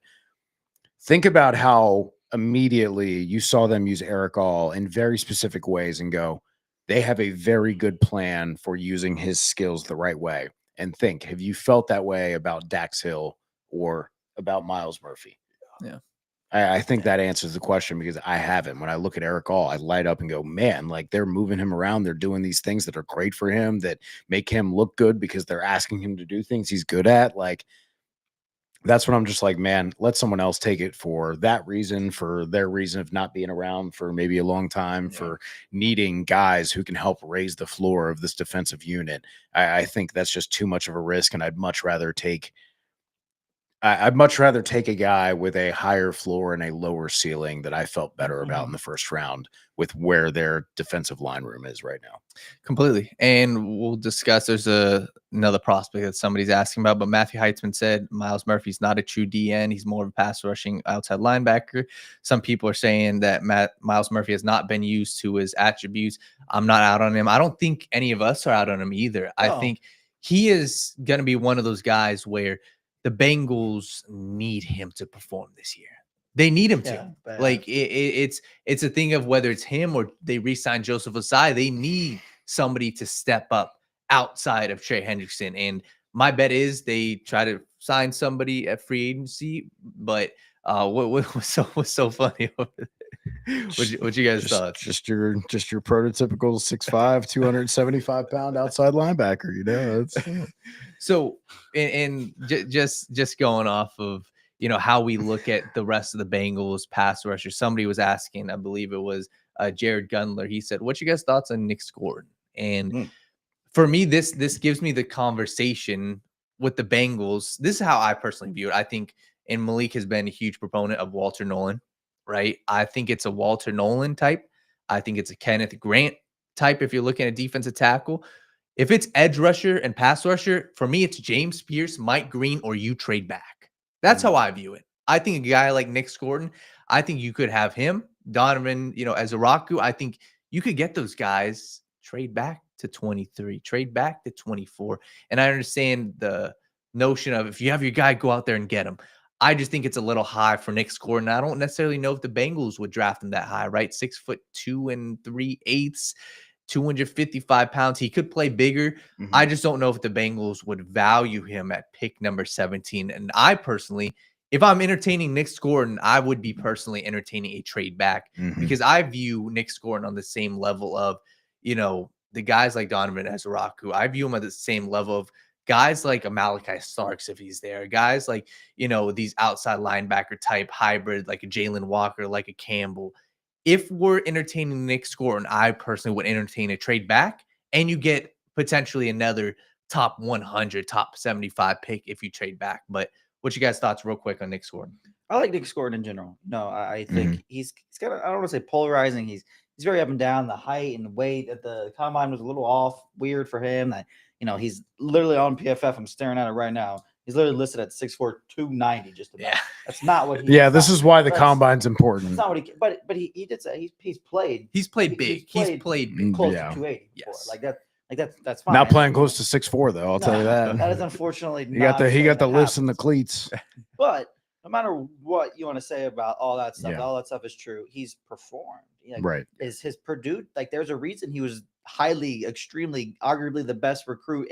think about how immediately you saw them use Eric All in very specific ways and go, they have a very good plan for using his skills the right way. And think, have you felt that way about Dax Hill or about Miles Murphy? Yeah. I think that answers the question, because I haven't. When I look at Eric All, I light up and go, man, like they're moving him around. They're doing these things that are great for him, that make him look good because they're asking him to do things he's good at. Like, that's when I'm just like, man, let someone else take it for that reason, for their reason of not being around for maybe a long time, for needing guys who can help raise the floor of this defensive unit. I think that's just too much of a risk, and I'd much rather take a guy with a higher floor and a lower ceiling that I felt better about in the first round with where their defensive line room is right now. Completely. And we'll discuss, there's another prospect that somebody's asking about, but Matthew Heitzman said Miles Murphy's not a true DN. He's more of a pass rushing outside linebacker. Some people are saying that Miles Murphy has not been used to his attributes. I'm not out on him. I don't think any of us are out on him either. I think he is going to be one of those guys where the Bengals need him to perform this year. They need him to. Like it's a thing of whether it's him or they re-sign Joseph Osai. They need somebody to step up outside of Trey Hendrickson. And my bet is they try to sign somebody at free agency. But what's so funny? What you guys thought? Just your prototypical 6'5", 275-pound outside linebacker. You know, it's so and just going off of how we look at the rest of the Bengals pass rushers. Somebody was asking, I believe it was Jared Gundler. He said, "What's you guys' thoughts on Nick Gordon?" And for me, this gives me the conversation with the Bengals. This is how I personally view it. I think, and Malik has been a huge proponent of Walter Nolan, right? I think it's a Walter Nolan type. I think it's a Kenneth Grant type if you're looking at defensive tackle. If it's edge rusher and pass rusher, for me, it's James Pierce, Mike Green, or you trade back. That's how I view it. I think a guy like Nick Gordon, I think you could have him, Donovan, as a Raku. I think you could get those guys, trade back to 23, trade back to 24. And I understand the notion of if you have your guy, go out there and get him. I just think it's a little high for Nick Gordon. I don't necessarily know if the Bengals would draft him that high, right? 6'2" 3/8, 255 pounds. He could play bigger. I just don't know if the Bengals would value him at pick number 17. And I personally, if I'm entertaining Nick Gordon, I would be personally entertaining a trade back because I view Nick Gordon on the same level of, the guys like Donovan Ezraku. I view him at the same level of guys like a Malachi Starks if he's there. Guys like, these outside linebacker type hybrid, like a Jalen Walker, like a Campbell. If we're entertaining Nick Gordon, I personally would entertain a trade back, and you get potentially another top 100, top 75 pick if you trade back. But what's you guys' thoughts real quick on Nick Gordon? I like Nick Gordon in general. No, I think he's got, I don't want to say polarizing. He's very up and down. The height and the weight at the combine was a little off, weird for him. That he's literally on PFF. I'm staring at it right now. He's literally listed at 6'4", 290, just about. Yeah. That's not what he. Yeah, this is why the combine's important. That's not what he. But he did say he's played. He's played big. He's played big. Close to 280. Yes. Like that. That's fine. Not playing close to 6'4", though. I'll tell you that. That is unfortunately. He got the lifts and the cleats. But no matter what you want to say about all that stuff, all that stuff is true. He's performed. Right. Is his Purdue, there's a reason he was highly, extremely, arguably the best recruit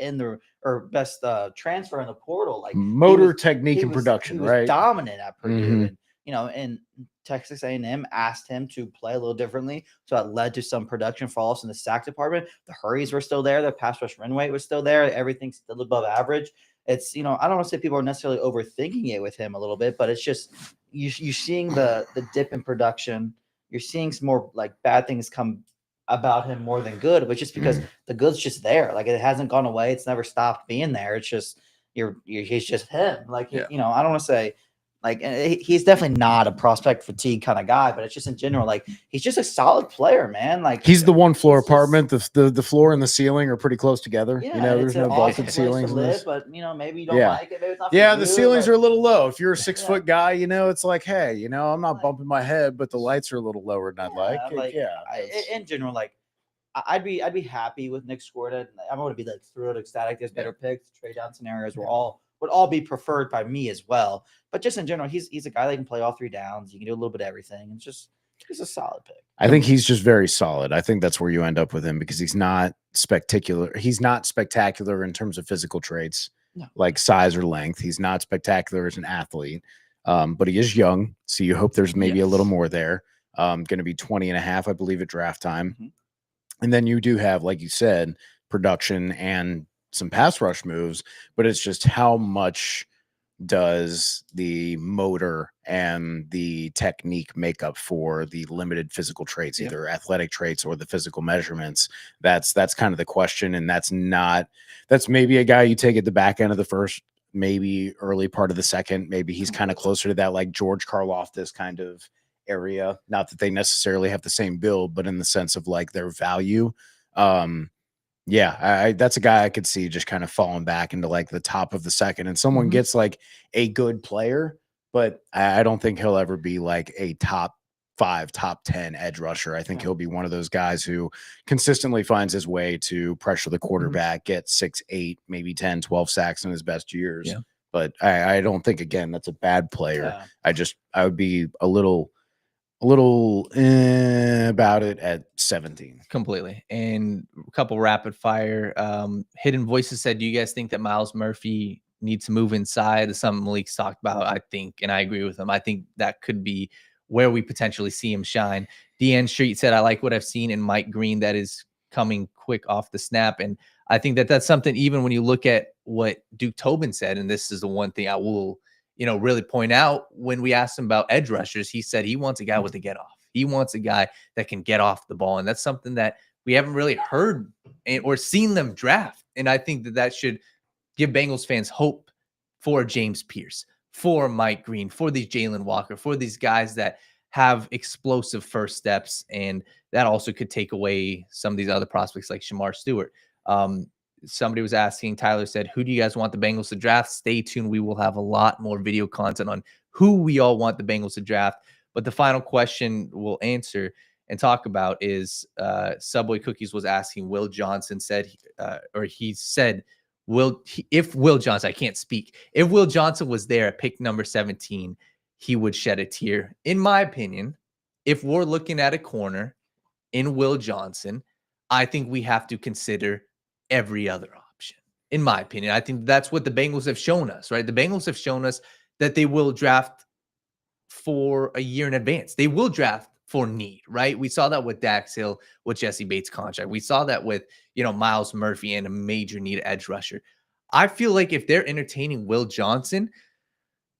best transfer in the portal. Like motor technique and production, he was right? Dominant at Purdue. And Texas A&M asked him to play a little differently. So that led to some production falls in the sack department. The hurries were still there. The pass rush run rate was still there. Everything's still above average. It's, I don't want to say people are necessarily overthinking it with him a little bit, but it's just you're seeing the dip in production. You're seeing some more bad things come about him more than good, but just because the good's just there. It hasn't gone away. It's never stopped being there. It's just he's just him. I don't want to say he's definitely not a prospect fatigue kind of guy, but it's just in general, he's just a solid player, man. He's the one floor apartment. The floor and the ceiling are pretty close together. Yeah, there's no vaulted ceilings. But maybe you don't like it. Maybe it's not the ceilings are a little low. If you're a 6 foot guy, it's like, hey, I'm not bumping my head, but the lights are a little lower than I'd like. In general, I'd be happy with Nick Gordon. I'm going to be thrilled, ecstatic. There's better picks. Trade down scenarios. We're all would all be preferred by me as well. But just in general, he's a guy that can play all 3 downs. He can do a little bit of everything. He's a solid pick. I think he's just very solid. I think that's where you end up with him because he's not spectacular. He's not spectacular in terms of physical traits, like size or length. He's not spectacular as an athlete, but he is young. So you hope there's maybe a little more there. Going to be 20 and a half, I believe, at draft time. Mhm. And then you do have, like you said, production and some pass rush moves, but it's just how much does the motor and the technique make up for the limited physical traits, either athletic traits or the physical measurements? That's kind of the question. And that's maybe a guy you take at the back end of the first, maybe early part of the second. Maybe he's kind of closer to that, like George Karlaftis kind of area. Not that they necessarily have the same build, but in the sense of like their value. Yeah, that's a guy I could see just kind of falling back into like the top of the second, and someone gets like a good player, but I don't think he'll ever be like a top 5, top 10 edge rusher. I think he'll be one of those guys who consistently finds his way to pressure the quarterback, get 6, 8, maybe 10, 12 sacks in his best years. Yeah. But I don't think, again, that's a bad player. Yeah. I would be a little about it at 17. Completely. And a couple rapid fire. Hidden Voices said, do you guys think that Miles Murphy needs to move inside? That's something Malik's talked about, I think, and I agree with him. I think that could be where we potentially see him shine. DN Street said, I like what I've seen in Mike Green that is coming quick off the snap. And I think that that's something, even when you look at what Duke Tobin said, and this is the one thing I will really point out, when we asked him about edge rushers, he said he wants a guy with a get off. He wants a guy that can get off the ball. And that's something that we haven't really heard or seen them draft. And I think that that should give Bengals fans hope for James Pierce, for Mike Green, for these Jalen Walker, for these guys that have explosive first steps. And that also could take away some of these other prospects like Shamar Stewart. Somebody was asking, Tyler said, who do you guys want the Bengals to draft? Stay tuned. We will have a lot more video content on who we all want the Bengals to draft. But the final question we'll answer and talk about is Subway Cookies was asking, Will Johnson said, if Will Johnson, I can't speak, if Will Johnson was there at pick number 17, he would shed a tear. In my opinion, if we're looking at a corner in Will Johnson, I think we have to consider every other option. In my opinion, I think that's what the Bengals have shown us, right? The Bengals have shown us that they will draft for a year in advance. They will draft for need, right? We saw that with Dax Hill, with Jesse Bates' contract. We saw that with, Miles Murphy and a major need edge rusher. I feel like if they're entertaining Will Johnson,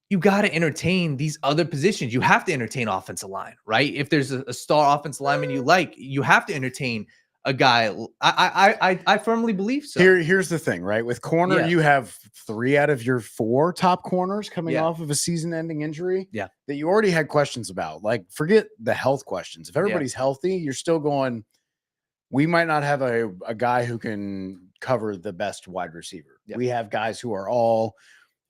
you got to entertain these other positions. You have to entertain offensive line, right? If there's a star offensive lineman you have to entertain a guy. I firmly believe so. Here's the thing, right? With corner, you have 3 out of your 4 top corners coming off of a season-ending injury that you already had questions about. Like, forget the health questions. If everybody's healthy, you're still going, we might not have a guy who can cover the best wide receiver. We have guys who are all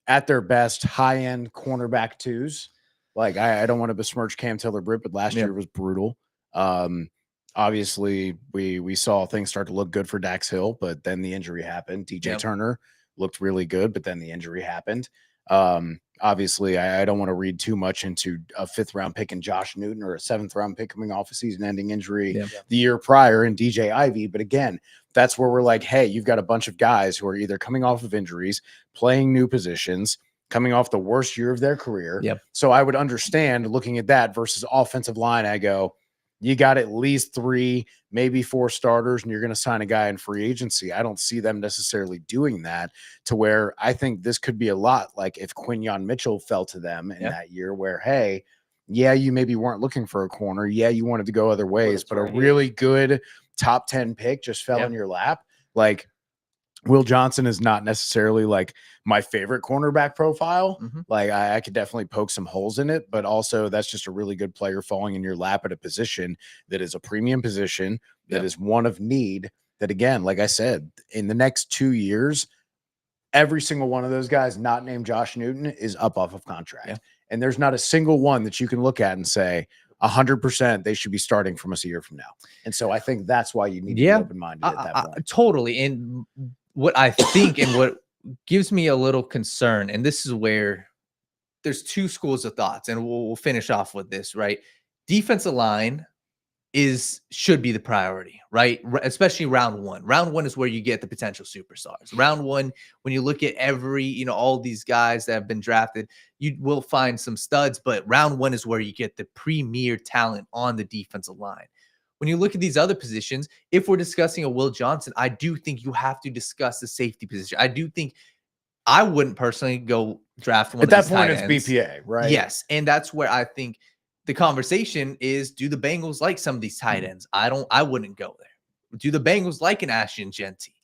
at their best high-end cornerback 2s. Like, I don't want to besmirch Cam Taylor-Britt, but last year was brutal. Obviously, we saw things start to look good for Dax Hill, but then the injury happened. DJ Turner looked really good, but then the injury happened. Obviously, I don't want to read too much into a 5th-round pick in Josh Newton or a 7th-round pick coming off a season-ending injury the year prior in DJ Ivey. But again, that's where we're like, hey, you've got a bunch of guys who are either coming off of injuries, playing new positions, coming off the worst year of their career. So I would understand looking at that versus offensive line. I go, you got at least 3, maybe 4 starters, and you're going to sign a guy in free agency. I don't see them necessarily doing that, to where I think this could be a lot like if Quinyon Mitchell fell to them in that year, where, hey, you maybe weren't looking for a corner. You wanted to go other ways, but a really good top 10 pick just fell in your lap. Like, Will Johnson is not necessarily like my favorite cornerback profile. Like, I could definitely poke some holes in it, but also that's just a really good player falling in your lap at a position that is a premium position, that is one of need, that, again, like I said, in the next 2 years, every single one of those guys not named Josh Newton is up off of contract. And there's not a single one that you can look at and say 100% they should be starting from us a year from now. And so I think that's why you need to be open-minded at that point. Totally. And what I think and what gives me a little concern. And this is where there's two schools of thoughts, and we'll finish off with this, right? Defensive line should be the priority, right? Especially round one. Round one is where you get the potential superstars. Round one, when you look at all these guys that have been drafted, you will find some studs, but round one is where you get the premier talent on the defensive line. When you look at these other positions, if we're discussing a Will Johnson, I do think you have to discuss the safety position. I do think I wouldn't personally go draft one At of that these point, tight it's ends. BPA, right? Yes, and that's where I think the conversation is: do the Bengals like some of these tight ends? I wouldn't go there. Do the Bengals like an Ashton Genty?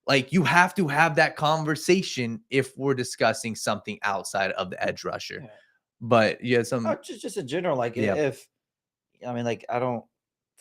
Like, you have to have that conversation if we're discussing something outside of the edge rusher. Yeah. But yeah, just in general, like Yeah. if I mean, like, I don't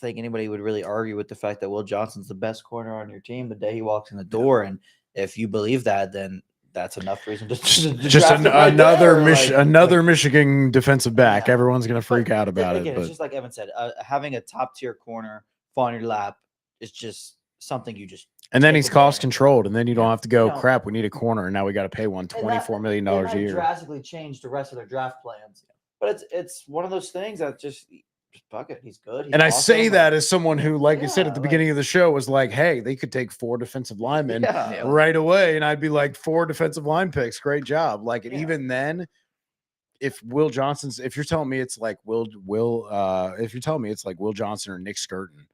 think anybody would really argue with the fact that Will Johnson's the best corner on your team the day he walks in the door, and if you believe that, then that's enough reason to Just draft him right another there, another Michigan defensive back. Yeah. Everyone's gonna freak But out about again, it. it's But just like Evan said, having a top tier corner fall on your lap is just something you just. and then take he's for cost granted. controlled, and then you don't Yeah. have to go, You know, crap, we need a corner, and now we got to pay one and that- $24 million it a might year. drastically change the rest of their draft plans, but it's one of those things that just fuck it. He's good. And I say awesome, that as someone who, like you said at the Yeah, beginning of the show, was like, hey, they could take 4 defensive linemen Yeah. right away. And I'd be like, 4 defensive line picks. Great job. Like, and Yeah. even then, if you're telling me it's like if you're telling me it's like Will Johnson or Nick Skirton,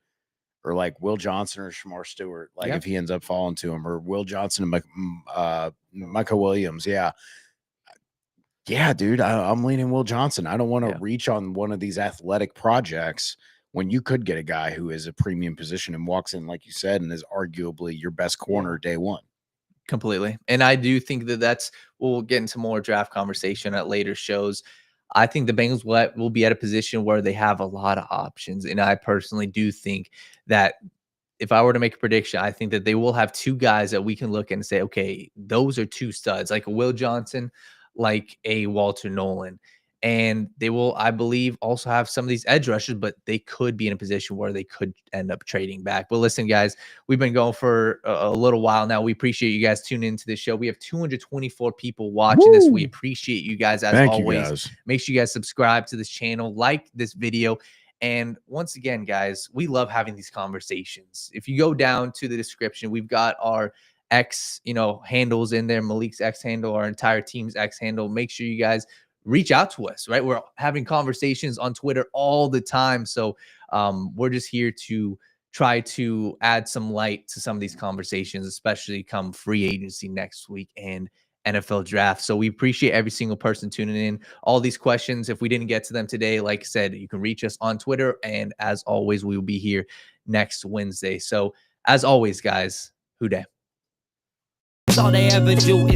or like Will Johnson or Shamar Stewart, like Yeah. if he ends up falling to him, or Will Johnson and Michael Williams. Yeah, dude, I'm leaning Will Johnson. I don't want to reach on one of these athletic projects when you could get a guy who is a premium position and walks in, like you said, and is arguably your best corner day one. Completely. And I do think we'll get into more draft conversation at later shows. I think the Bengals will be at a position where they have a lot of options. And I personally do think that if I were to make a prediction, I think that they will have 2 guys that we can look at and say, okay, those are 2 studs, like a Will Johnson, like a Walter Nolan. And they will, I believe, also have some of these edge rushers, but they could be in a position where they could end up trading back. But listen, guys, we've been going for a little while now. We appreciate you guys tuning into the show. We have 224 people watching this. We appreciate you guys as Thank always. you guys. Make sure you guys subscribe to this channel, like this video. And once again, guys, we love having these conversations. If you go down to the description, we've got our X, handles in there, Malik's X handle, our entire team's X handle. Make sure you guys reach out to us, right? We're having conversations on Twitter all the time. So we're just here to try to add some light to some of these conversations, especially come free agency next week and NFL draft. So we appreciate every single person tuning in. All these questions, if we didn't get to them today, like I said, you can reach us on Twitter. And as always, we will be here next Wednesday. So as always, guys, Who Dey? All they ever do is